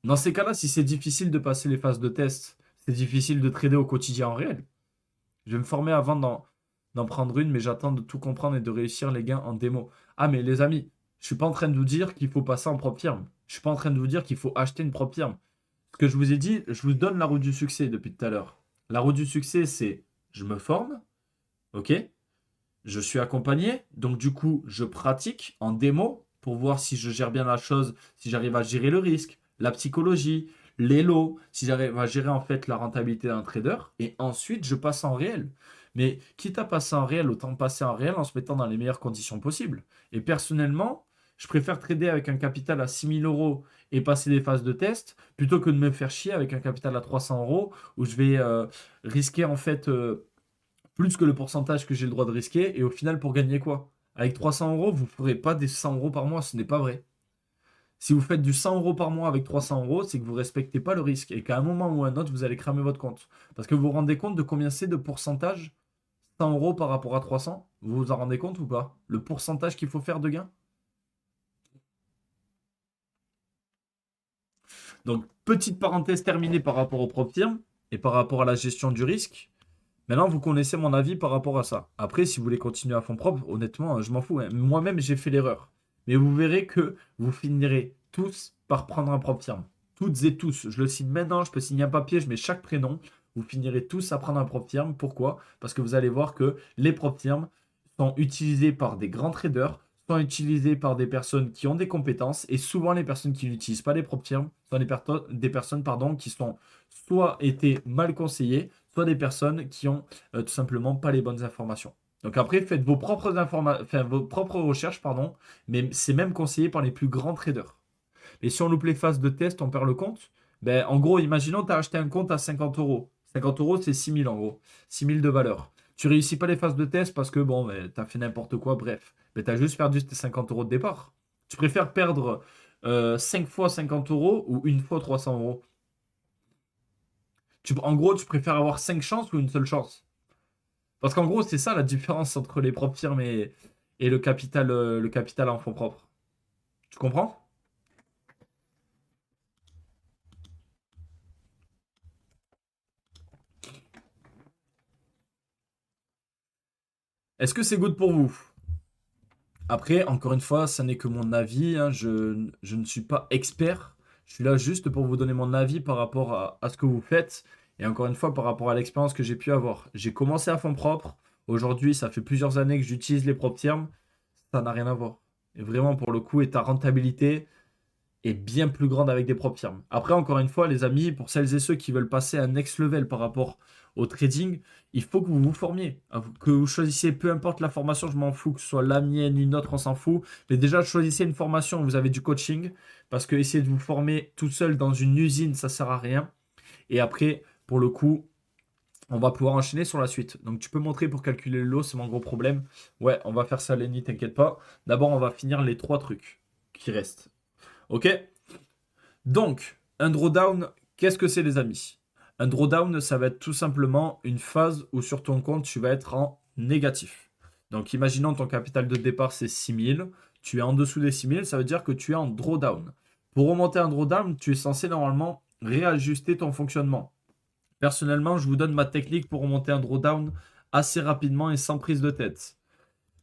Dans ces cas-là, si c'est difficile de passer les phases de test, c'est difficile de trader au quotidien en réel. Je vais me former avant d'en prendre une, mais j'attends de tout comprendre et de réussir les gains en démo. Ah, mais les amis, je suis pas en train de vous dire qu'il faut passer en propre firme. Je suis pas en train de vous dire qu'il faut acheter une propre firme. Ce que je vous ai dit, je vous donne la route du succès depuis tout à l'heure. La route du succès, c'est je me forme, ok? Je suis accompagné, donc du coup, je pratique en démo pour voir si je gère bien la chose, si j'arrive à gérer le risque, la psychologie, les lots, si j'arrive à gérer en fait la rentabilité d'un trader, et ensuite je passe en réel. Mais quitte à passer en réel, autant passer en réel en se mettant dans les meilleures conditions possibles. Et personnellement, je préfère trader avec un capital à 6000 euros et passer des phases de test plutôt que de me faire chier avec un capital à 300 euros où je vais risquer en fait plus que le pourcentage que j'ai le droit de risquer. Et au final, pour gagner quoi? Avec 300 euros, vous ne ferez pas des 100 euros par mois, ce n'est pas vrai. Si vous faites du 100 euros par mois avec 300 euros, c'est que vous ne respectez pas le risque et qu'à un moment ou à un autre, vous allez cramer votre compte. Parce que vous vous rendez compte de combien c'est de pourcentage 100 euros par rapport à 300? Vous vous en rendez compte ou pas? Le pourcentage qu'il faut faire de gain? Donc, petite parenthèse terminée par rapport aux propres firmes et par rapport à la gestion du risque. Maintenant, vous connaissez mon avis par rapport à ça. Après, si vous voulez continuer à fond propre, honnêtement, je m'en fous, hein. Moi-même, j'ai fait l'erreur. Mais vous verrez que vous finirez tous par prendre un propre firme. Toutes et tous. Je le signe maintenant, je peux signer un papier, je mets chaque prénom. Vous finirez tous à prendre un propre firme. Pourquoi? Parce que vous allez voir que les propres firmes sont utilisées par des grands traders, sont utilisées par des personnes qui ont des compétences. Et souvent, les personnes qui n'utilisent pas les propres firmes sont des personnes qui sont soit été mal conseillées, soit des personnes qui ont tout simplement pas les bonnes informations. Donc après, faites vos propres recherches, pardon, mais c'est même conseillé par les plus grands traders. Et si on loupe les phases de test, on perd le compte. Ben, en gros, imaginons tu as acheté un compte à 50 euros. 50 euros, c'est 6 000 en gros. 6 000 de valeur. Tu réussis pas les phases de test parce que bon, ben, tu as fait n'importe quoi, bref. Mais tu as juste perdu tes 50 euros de départ. Tu préfères perdre 5 fois 50 euros ou une fois 300 euros? En gros, tu préfères avoir 5 chances ou une seule chance? Parce qu'en gros, c'est ça la différence entre les propres firmes et le capital en fonds propres. Tu comprends? Est-ce que c'est good pour vous? Après, encore une fois, ça n'est que mon avis, hein, je ne suis pas expert. Je suis là juste pour vous donner mon avis par rapport à ce que vous faites. Et encore une fois, par rapport à l'expérience que j'ai pu avoir. J'ai commencé à fond propre. Aujourd'hui, ça fait plusieurs années que j'utilise les propres termes. Ça n'a rien à voir. Et vraiment, pour le coup, et ta rentabilité est bien plus grande avec des propres firmes. Après, encore une fois, les amis, pour celles et ceux qui veulent passer à un next level par rapport au trading, il faut que vous vous formiez. Que vous choisissiez, peu importe la formation, je m'en fous, que ce soit la mienne, une autre, on s'en fout. Mais déjà, choisissez une formation où vous avez du coaching, parce que essayer de vous former tout seul dans une usine, ça sert à rien. Et après, pour le coup, on va pouvoir enchaîner sur la suite. Donc, tu peux montrer pour calculer le lot, c'est mon gros problème. Ouais, on va faire ça, Lenny, t'inquiète pas. D'abord, on va finir les trois trucs qui restent. Ok? Donc, un drawdown, qu'est-ce que c'est les amis? Un drawdown, ça va être tout simplement une phase où sur ton compte, tu vas être en négatif. Donc, imaginons ton capital de départ, c'est 6 000. Tu es en dessous des 6 000, ça veut dire que tu es en drawdown. Pour remonter un drawdown, tu es censé normalement réajuster ton fonctionnement. Personnellement, je vous donne ma technique pour remonter un drawdown assez rapidement et sans prise de tête.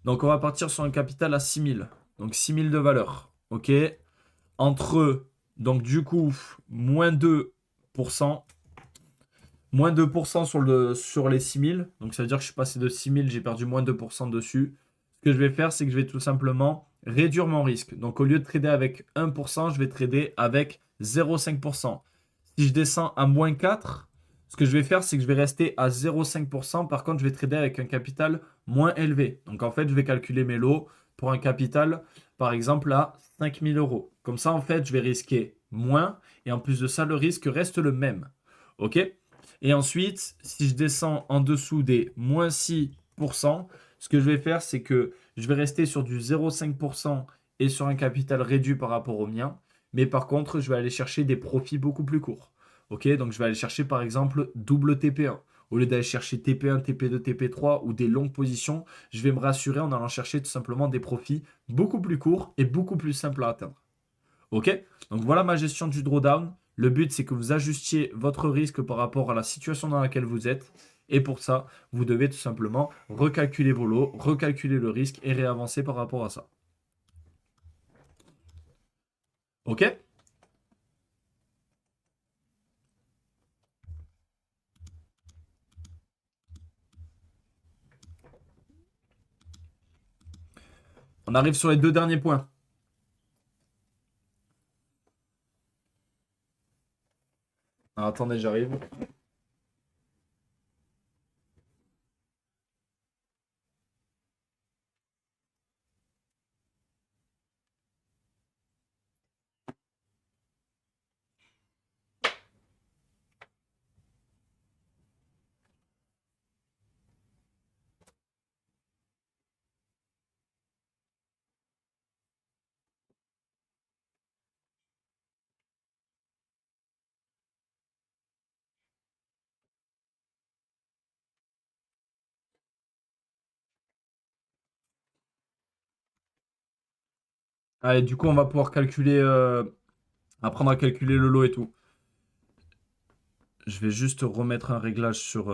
Donc, on va partir sur un capital à 6 000. Donc, 6 000 de valeur. OK? Entre, donc du coup, moins 2%, moins 2% sur les 6 000. Donc ça veut dire que je suis passé de 6 000, j'ai perdu moins 2% dessus. Ce que je vais faire, c'est que je vais tout simplement réduire mon risque. Donc au lieu de trader avec 1%, je vais trader avec 0,5%. Si je descends à moins 4, ce que je vais faire, c'est que je vais rester à 0,5%. Par contre, je vais trader avec un capital moins élevé. Donc en fait, je vais calculer mes lots pour un capital, par exemple, à 5 000 euros. Comme ça, en fait, je vais risquer moins. Et en plus de ça, le risque reste le même. OK? Et ensuite, si je descends en dessous des moins 6%, ce que je vais faire, c'est que je vais rester sur du 0,5% et sur un capital réduit par rapport au mien. Mais par contre, je vais aller chercher des profits beaucoup plus courts. Ok, donc je vais aller chercher par exemple double TP1. Au lieu d'aller chercher TP1, TP2, TP3 ou des longues positions, je vais me rassurer en allant chercher tout simplement des profits beaucoup plus courts et beaucoup plus simples à atteindre. Ok? Donc voilà ma gestion du drawdown. Le but, c'est que vous ajustiez votre risque par rapport à la situation dans laquelle vous êtes. Et pour ça, vous devez tout simplement recalculer vos lots, recalculer le risque et réavancer par rapport à ça. Ok? On arrive sur les deux derniers points. Alors, attendez, j'arrive. Allez, du coup, on va pouvoir calculer, apprendre à calculer le lot et tout. Je vais juste remettre un réglage sur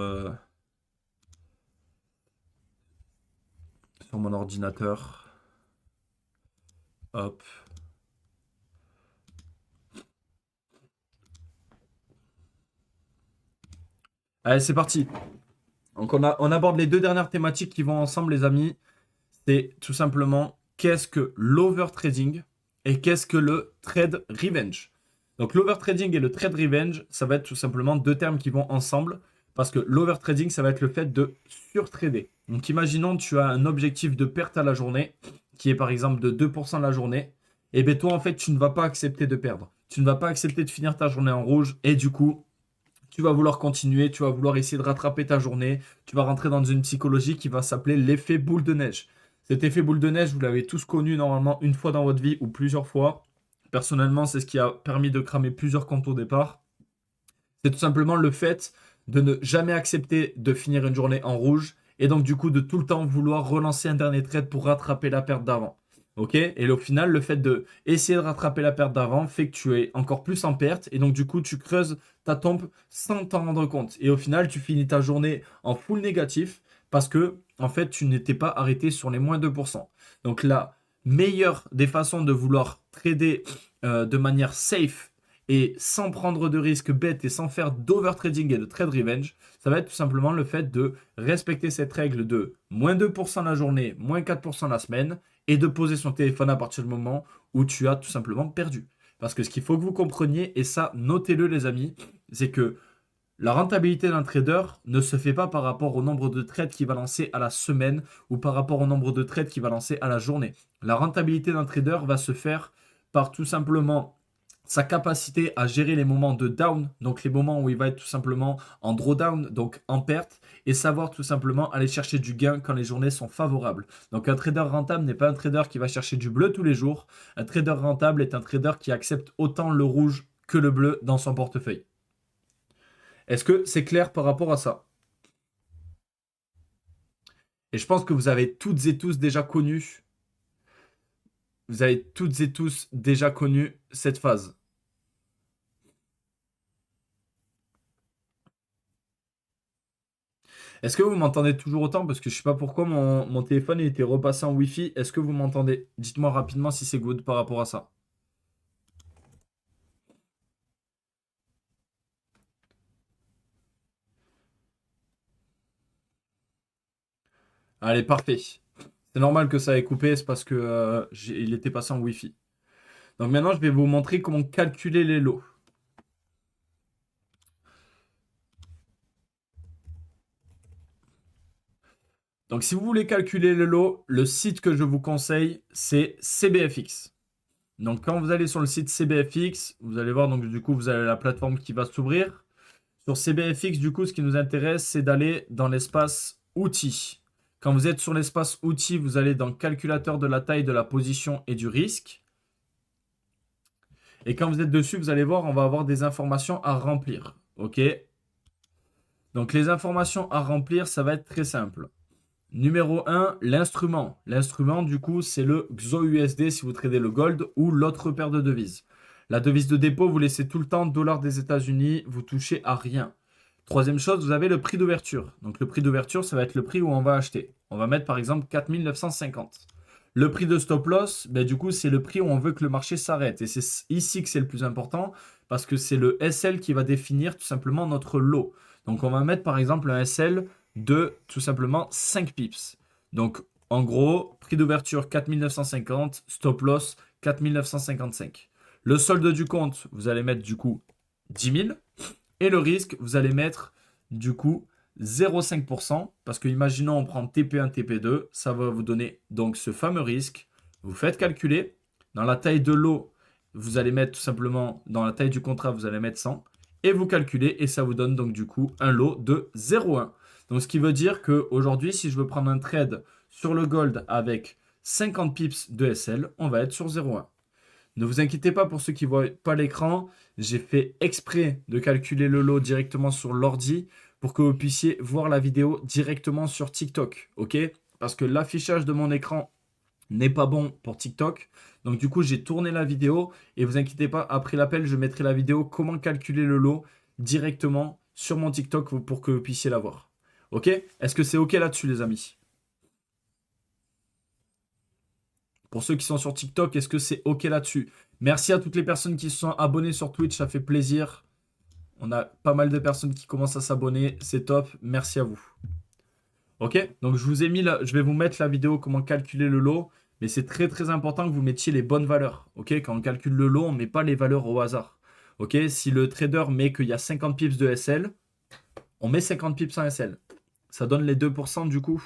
mon ordinateur. Hop. Allez, c'est parti. Donc, on aborde les deux dernières thématiques qui vont ensemble, les amis. C'est tout simplement qu'est-ce que l'overtrading et qu'est-ce que le trade revenge. Donc, l'overtrading et le trade revenge, ça va être tout simplement deux termes qui vont ensemble. Parce que l'overtrading, ça va être le fait de surtrader. Donc, imaginons tu as un objectif de perte à la journée, qui est par exemple de 2% la journée. Et bien, toi, en fait, tu ne vas pas accepter de perdre. Tu ne vas pas accepter de finir ta journée en rouge. Et du coup, tu vas vouloir continuer, tu vas vouloir essayer de rattraper ta journée, tu vas rentrer dans une psychologie qui va s'appeler l'effet boule de neige. Cet effet boule de neige, vous l'avez tous connu normalement une fois dans votre vie ou plusieurs fois. Personnellement, c'est ce qui a permis de cramer plusieurs comptes au départ. C'est tout simplement le fait de ne jamais accepter de finir une journée en rouge et donc du coup de tout le temps vouloir relancer un dernier trade pour rattraper la perte d'avant. Ok? Et au final, le fait de essayer de rattraper la perte d'avant fait que tu es encore plus en perte et donc du coup tu creuses ta tombe sans t'en rendre compte. Et au final, tu finis ta journée en full négatif parce que en fait tu n'étais pas arrêté sur les moins 2%. Donc là, meilleure des façons de vouloir trader de manière safe et sans prendre de risques bêtes et sans faire d'overtrading et de trade revenge, ça va être tout simplement le fait de respecter cette règle de moins 2% la journée, moins 4% la semaine et de poser son téléphone à partir du moment où tu as tout simplement perdu. Parce que ce qu'il faut que vous compreniez, et ça, notez-le les amis, c'est que la rentabilité d'un trader ne se fait pas par rapport au nombre de trades qu'il va lancer à la semaine ou par rapport au nombre de trades qu'il va lancer à la journée. La rentabilité d'un trader va se faire par tout simplement sa capacité à gérer les moments de down, donc les moments où il va être tout simplement en drawdown, donc en perte, et savoir tout simplement aller chercher du gain quand les journées sont favorables. Donc un trader rentable n'est pas un trader qui va chercher du bleu tous les jours. Un trader rentable est un trader qui accepte autant le rouge que le bleu dans son portefeuille. Est-ce que c'est clair par rapport à ça? Et je pense que vous avez toutes et tous déjà connu, vous avez toutes et tous déjà connu cette phase. Est-ce que vous m'entendez toujours autant? Parce que je sais pas pourquoi mon téléphone a été repassé en Wi-Fi. Est-ce que vous m'entendez? Dites-moi rapidement si c'est good par rapport à ça. Allez, parfait. C'est normal que ça ait coupé, c'est parce que il était passé en Wi-Fi. Donc maintenant, je vais vous montrer comment calculer les lots. Donc si vous voulez calculer le lot, le site que je vous conseille, c'est CBFX. Donc quand vous allez sur le site CBFX, vous allez voir, donc du coup, vous avez la plateforme qui va s'ouvrir. Sur CBFX, du coup, ce qui nous intéresse, c'est d'aller dans l'espace outils. Quand vous êtes sur l'espace outils, vous allez dans calculateur de la taille, de la position et du risque. Et quand vous êtes dessus, vous allez voir, on va avoir des informations à remplir. OK? Donc les informations à remplir, ça va être très simple. Numéro 1, l'instrument. L'instrument, du coup, c'est le XOUSD si vous tradez le gold ou l'autre paire de devises. La devise de dépôt, vous laissez tout le temps dollar des États-Unis, vous touchez à rien. Troisième chose, vous avez le prix d'ouverture. Donc le prix d'ouverture, ça va être le prix où on va acheter. On va mettre par exemple 4950. Le prix de stop loss, ben, du coup, c'est le prix où on veut que le marché s'arrête. Et c'est ici que c'est le plus important parce que c'est le SL qui va définir tout simplement notre lot. Donc on va mettre par exemple un SL de tout simplement 5 pips. Donc en gros, prix d'ouverture 4950, stop loss 4955. Le solde du compte, vous allez mettre du coup 10 000. Et le risque, vous allez mettre du coup 0,5%. Parce que imaginons on prend TP1, TP2, ça va vous donner donc ce fameux risque. Vous faites calculer. Dans la taille de lot, vous allez mettre tout simplement, dans la taille du contrat, vous allez mettre 100. Et vous calculez et ça vous donne donc du coup un lot de 0,1. Donc ce qui veut dire qu'aujourd'hui, si je veux prendre un trade sur le gold avec 50 pips de SL, on va être sur 0,1. Ne vous inquiétez pas pour ceux qui ne voient pas l'écran. J'ai fait exprès de calculer le lot directement sur l'ordi pour que vous puissiez voir la vidéo directement sur TikTok. Ok? Parce que l'affichage de mon écran n'est pas bon pour TikTok. Donc du coup, j'ai tourné la vidéo et vous inquiétez pas, après l'appel, je mettrai la vidéo comment calculer le lot directement sur mon TikTok pour que vous puissiez la voir. Ok? Est-ce que c'est ok là-dessus, les amis? Pour ceux qui sont sur TikTok, est-ce que c'est OK là-dessus? Merci à toutes les personnes qui se sont abonnées sur Twitch, ça fait plaisir. On a pas mal de personnes qui commencent à s'abonner, c'est top. Merci à vous. OK? Donc je vous ai mis là, je vais vous mettre la vidéo comment calculer le lot, mais c'est très très important que vous mettiez les bonnes valeurs. OK? Quand on calcule le lot, on ne met pas les valeurs au hasard. OK? Si le trader met qu'il y a 50 pips de SL, on met 50 pips en SL. Ça donne les 2% du coup.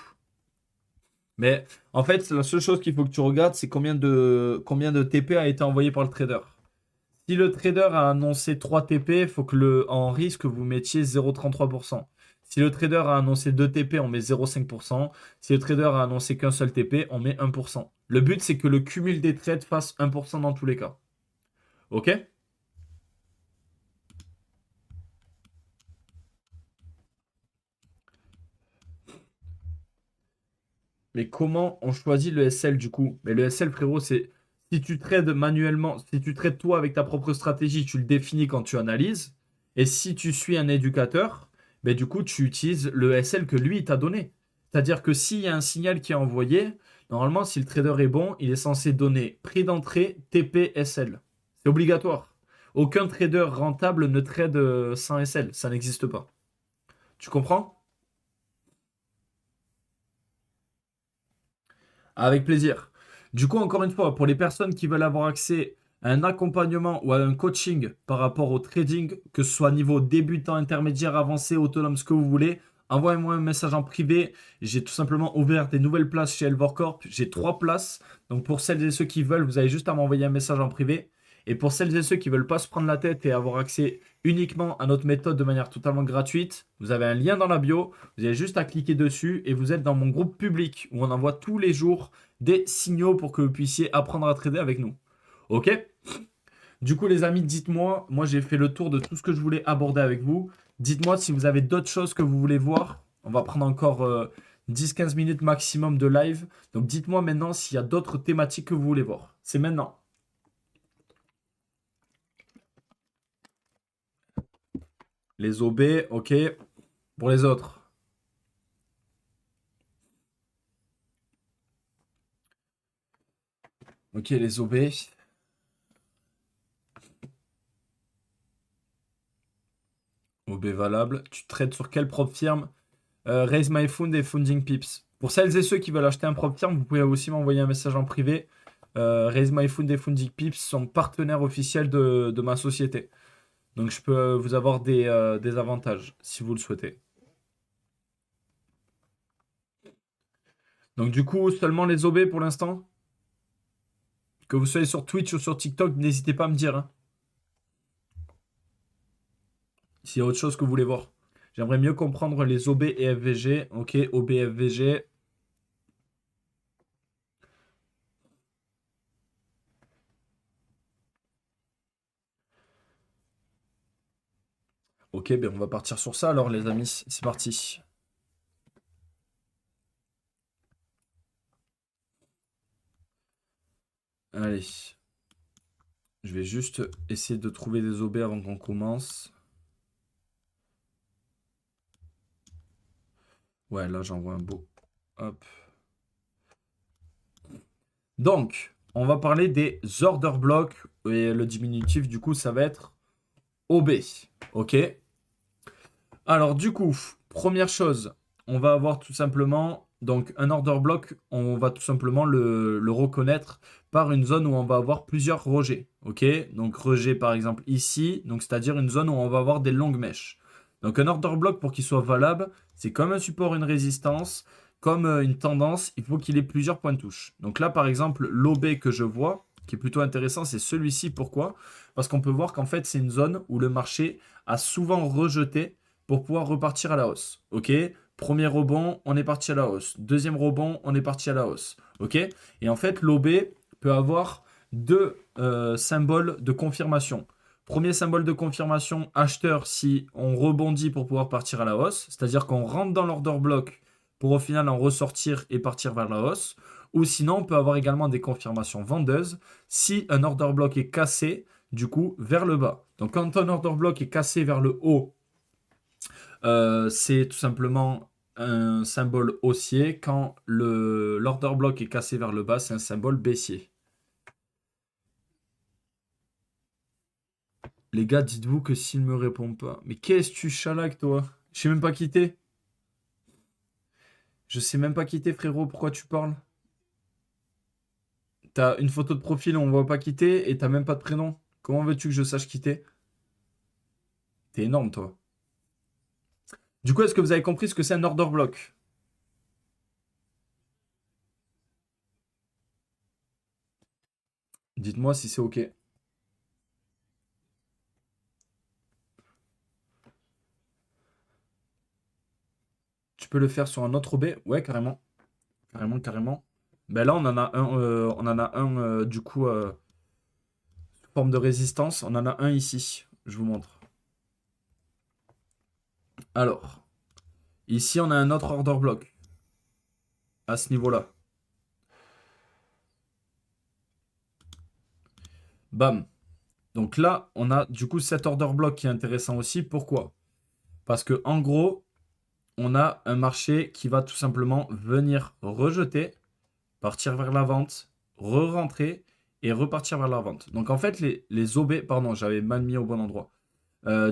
Mais en fait, la seule chose qu'il faut que tu regardes, c'est combien de TP a été envoyé par le trader. Si le trader a annoncé 3 TP, il faut que en risque, vous mettiez 0,33%. Si le trader a annoncé 2 TP, on met 0,5%. Si le trader a annoncé qu'un seul TP, on met 1%. Le but, c'est que le cumul des trades fasse 1% dans tous les cas. OK? Mais comment on choisit le SL du coup? Mais le SL, frérot, c'est si tu trades manuellement, si tu trades toi avec ta propre stratégie, tu le définis quand tu analyses. Et si tu suis un éducateur, du coup, tu utilises le SL que lui il t'a donné. C'est-à-dire que s'il y a un signal qui est envoyé, Normalement, si le trader est bon, il est censé donner prix d'entrée, TP, SL. C'est obligatoire. Aucun trader rentable ne trade sans SL. Ça n'existe pas. Tu comprends? Avec plaisir. Du coup, encore une fois, pour les personnes qui veulent avoir accès à un accompagnement ou à un coaching par rapport au trading, que ce soit niveau débutant, intermédiaire, avancé, autonome, ce que vous voulez, envoyez-moi un message en privé. J'ai tout simplement ouvert des nouvelles places chez Elvor Corp. J'ai 3 places. Donc pour celles et ceux qui veulent, vous avez juste à m'envoyer un message en privé. Et pour celles et ceux qui veulent pas se prendre la tête et avoir accès uniquement à notre méthode de manière totalement gratuite, vous avez un lien dans la bio. Vous avez juste à cliquer dessus et vous êtes dans mon groupe public où on envoie tous les jours des signaux pour que vous puissiez apprendre à trader avec nous. Ok? Du coup, les amis, dites-moi, moi j'ai fait le tour de tout ce que je voulais aborder avec vous. Dites-moi si vous avez d'autres choses que vous voulez voir. On va prendre encore 10-15 minutes maximum de live. Donc dites-moi maintenant s'il y a d'autres thématiques que vous voulez voir. C'est maintenant. Les OB, ok. Pour les autres. Ok, les OB. OB valable. Tu traites sur quelle propre firme? Raise My Fund et Funding Pips. Pour celles et ceux qui veulent acheter un propre firme, vous pouvez aussi m'envoyer un message en privé. Raise My Fund et Funding Pips sont partenaires officiels de ma société. Donc je peux vous avoir des avantages si vous le souhaitez. Donc du coup, seulement les OB pour l'instant. Que vous soyez sur Twitch ou sur TikTok, n'hésitez pas à me dire hein, s'il y a autre chose que vous voulez voir. J'aimerais mieux comprendre les OB et FVG. Ok, OB, FVG. Ok, ben on va partir sur ça alors les amis. C'est parti. Allez. Je vais juste essayer de trouver des OB avant qu'on commence. Ouais, là j'envoie un beau. Hop. Donc, on va parler des order blocks. Et le diminutif, du coup, ça va être OB. Ok. Alors, du coup, première chose, on va avoir tout simplement. Donc, un order block, on va tout simplement le reconnaître par une zone où on va avoir plusieurs rejets. Ok. Donc, rejet par exemple ici. Donc, c'est-à-dire une zone où on va avoir des longues mèches. Donc, un order block, pour qu'il soit valable, c'est comme un support, une résistance. Comme une tendance, il faut qu'il ait plusieurs points de touche. Donc là, par exemple, l'OB que je vois, qui est plutôt intéressant, c'est celui-ci. Pourquoi? Parce qu'on peut voir qu'en fait, c'est une zone où le marché a souvent rejeté pour pouvoir repartir à la hausse. Ok? Premier rebond, on est parti à la hausse. Deuxième rebond, on est parti à la hausse. Ok? Et en fait, l'OB peut avoir deux symboles de confirmation. Premier symbole de confirmation, acheteur, si on rebondit pour pouvoir partir à la hausse, c'est-à-dire qu'on rentre dans l'order block pour au final en ressortir et partir vers la hausse. Ou sinon, on peut avoir également des confirmations vendeuses si un order block est cassé, du coup, vers le bas. Donc, quand un order block est cassé vers le haut, c'est tout simplement un symbole haussier. Quand l'order block est cassé vers le bas, c'est un symbole baissier. Les gars, dites-vous que s'il me répond pas. Mais qu'est-ce que tu chalaques, toi? Je sais même pas quitter. Je sais même pas quitter, frérot. Pourquoi tu parles? T'as une photo de profil, on voit pas quitter, et t'as même pas de prénom. Comment veux-tu que je sache quitter? T'es énorme, toi. Du coup, est-ce que vous avez compris ce que c'est un order block? Dites-moi si c'est OK. Tu peux le faire sur un autre OB? Ouais, carrément. Carrément, carrément. Ben là, on en a un du coup, sous forme de résistance. On en a un ici. Je vous montre. Alors, ici, on a un autre order block à ce niveau-là. Bam. Donc là, on a du coup cet order block qui est intéressant aussi. Pourquoi? Parce que en gros, on a un marché qui va tout simplement venir rejeter partir vers la vente, re-rentrer et repartir vers la vente. Donc en fait, les OB, pardon, j'avais mal mis au bon endroit.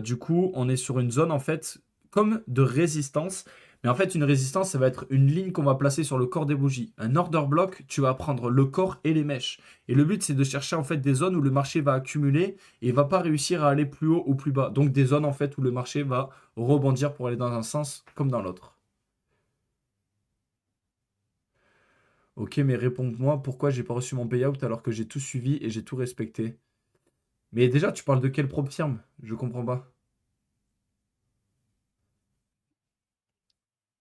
Du coup, on est sur une zone en fait comme de résistance. Mais en fait, une résistance, ça va être une ligne qu'on va placer sur le corps des bougies. Un order block, tu vas prendre le corps et les mèches. Et le but, c'est de chercher en fait des zones où le marché va accumuler et va pas réussir à aller plus haut ou plus bas. Donc des zones en fait où le marché va rebondir pour aller dans un sens comme dans l'autre. Ok, mais réponds-moi pourquoi j'ai pas reçu mon payout alors que j'ai tout suivi et j'ai tout respecté. Mais déjà, tu parles de quelle propre firme? Je comprends pas.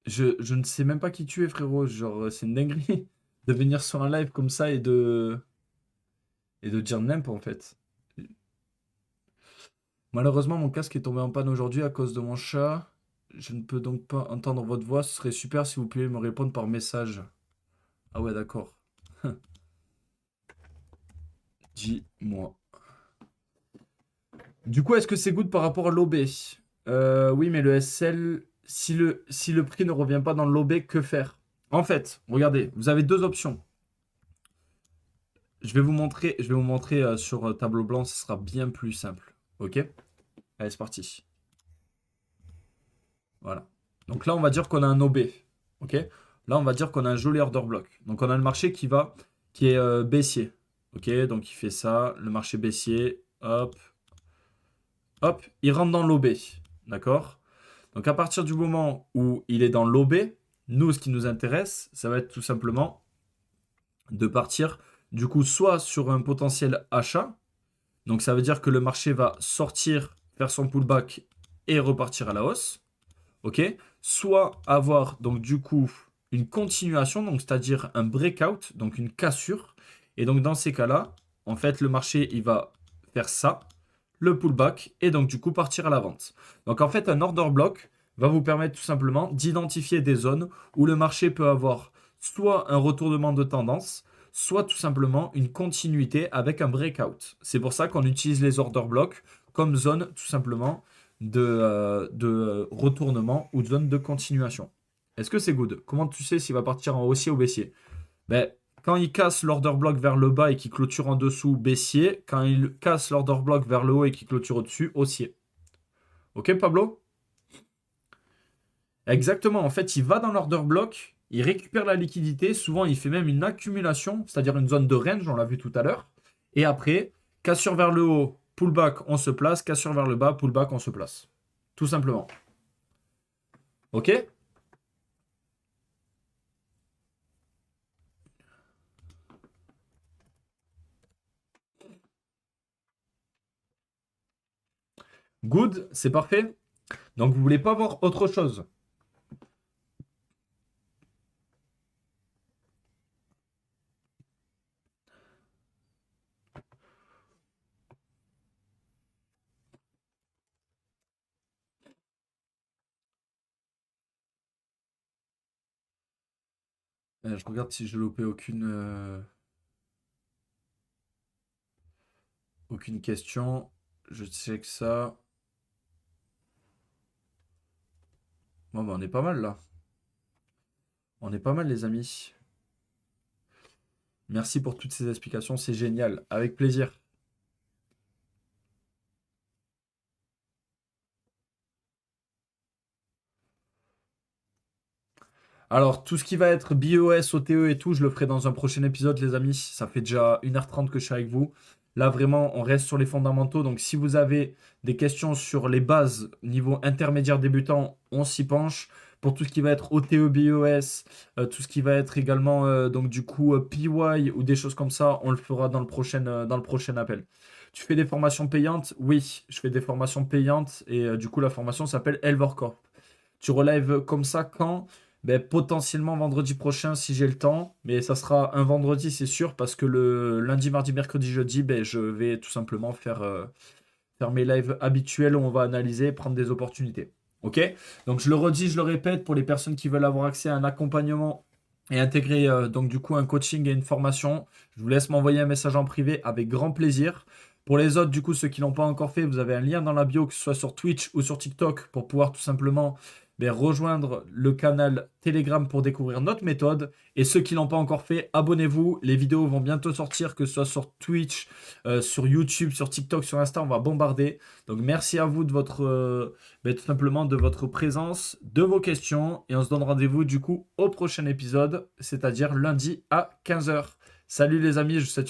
Je ne sais même pas qui tu es, frérot. Genre, c'est une dinguerie de venir sur un live comme ça et de dire n'importe en fait. Malheureusement, mon casque est tombé en panne aujourd'hui à cause de mon chat. Je ne peux donc pas entendre votre voix. Ce serait super si vous pouviez me répondre par message. Ah ouais, d'accord. Dis-moi. Du coup, est-ce que c'est good par rapport à l'OB? Oui, mais le SL, si le prix ne revient pas dans l'OB, que faire? En fait, regardez, vous avez deux options. Je vais vous montrer sur tableau blanc, ce sera bien plus simple. Ok? Allez, c'est parti. Voilà. Donc là, on va dire qu'on a un OB. Ok? Là, on va dire qu'on a un joli order block. Donc on a le marché qui est baissier. Ok? Donc il fait ça, le marché baissier. Hop, hop, il rentre dans l'OB. D'accord? Donc à partir du moment où il est dans l'OB, nous, ce qui nous intéresse, ça va être tout simplement de partir du coup soit sur un potentiel achat. Donc ça veut dire que le marché va sortir, faire son pullback et repartir à la hausse. Ok? Soit avoir donc du coup une continuation, donc c'est-à-dire un breakout, donc une cassure. Et donc dans ces cas-là, en fait, le marché il va faire ça, le pullback, et donc du coup partir à la vente. Donc en fait, un order block va vous permettre tout simplement d'identifier des zones où le marché peut avoir soit un retournement de tendance, soit tout simplement une continuité avec un breakout. C'est pour ça qu'on utilise les order blocks comme zone tout simplement de retournement ou de zone de continuation. Est-ce que c'est good? Comment tu sais s'il va partir en haussier ou baissier? Ben, quand il casse l'order block vers le bas et qu'il clôture en dessous, baissier. Quand il casse l'order block vers le haut et qu'il clôture au-dessus, haussier. Ok, Pablo? Exactement. En fait, il va dans l'order block, il récupère la liquidité. Souvent, il fait même une accumulation, c'est-à-dire une zone de range, on l'a vu tout à l'heure. Et après, cassure vers le haut, pullback, on se place. Cassure vers le bas, pullback, on se place. Tout simplement. Ok? Good, c'est parfait. Donc, vous voulez pas voir autre chose? Je regarde si je loupé aucune question. Je sais que ça. Bon, bah, on est pas mal là. On est pas mal, les amis. Merci pour toutes ces explications, c'est génial. Avec plaisir. Alors, tout ce qui va être BOS, OTE et tout, je le ferai dans un prochain épisode, les amis. Ça fait déjà 1h30 que je suis avec vous. Là, vraiment, on reste sur les fondamentaux. Donc, si vous avez des questions sur les bases niveau intermédiaire débutant, on s'y penche. Pour tout ce qui va être OTE, BOS, tout ce qui va être également, donc du coup, PY ou des choses comme ça, on le fera dans le prochain appel. Tu fais des formations payantes? Oui, je fais des formations payantes et du coup, la formation s'appelle Elvorcorp. Tu relèves comme ça quand? Ben, potentiellement vendredi prochain si j'ai le temps, mais ça sera un vendredi, c'est sûr, parce que le lundi, mardi, mercredi, jeudi, ben, je vais tout simplement faire mes lives habituels où on va analyser et prendre des opportunités. Ok? Donc je le redis, je le répète, pour les personnes qui veulent avoir accès à un accompagnement et intégrer donc du coup un coaching et une formation, je vous laisse m'envoyer un message en privé avec grand plaisir. Pour les autres, du coup, ceux qui l'ont pas encore fait, vous avez un lien dans la bio, que ce soit sur Twitch ou sur TikTok, pour pouvoir tout simplement rejoindre le canal Telegram pour découvrir notre méthode. Et ceux qui l'ont pas encore fait, abonnez-vous. Les vidéos vont bientôt sortir, que ce soit sur Twitch, sur YouTube, sur TikTok, sur Insta, on va bombarder. Donc merci à vous de votre, tout simplement de votre présence, de vos questions. Et on se donne rendez-vous du coup au prochain épisode, c'est-à-dire lundi à 15h. Salut les amis, je vous souhaite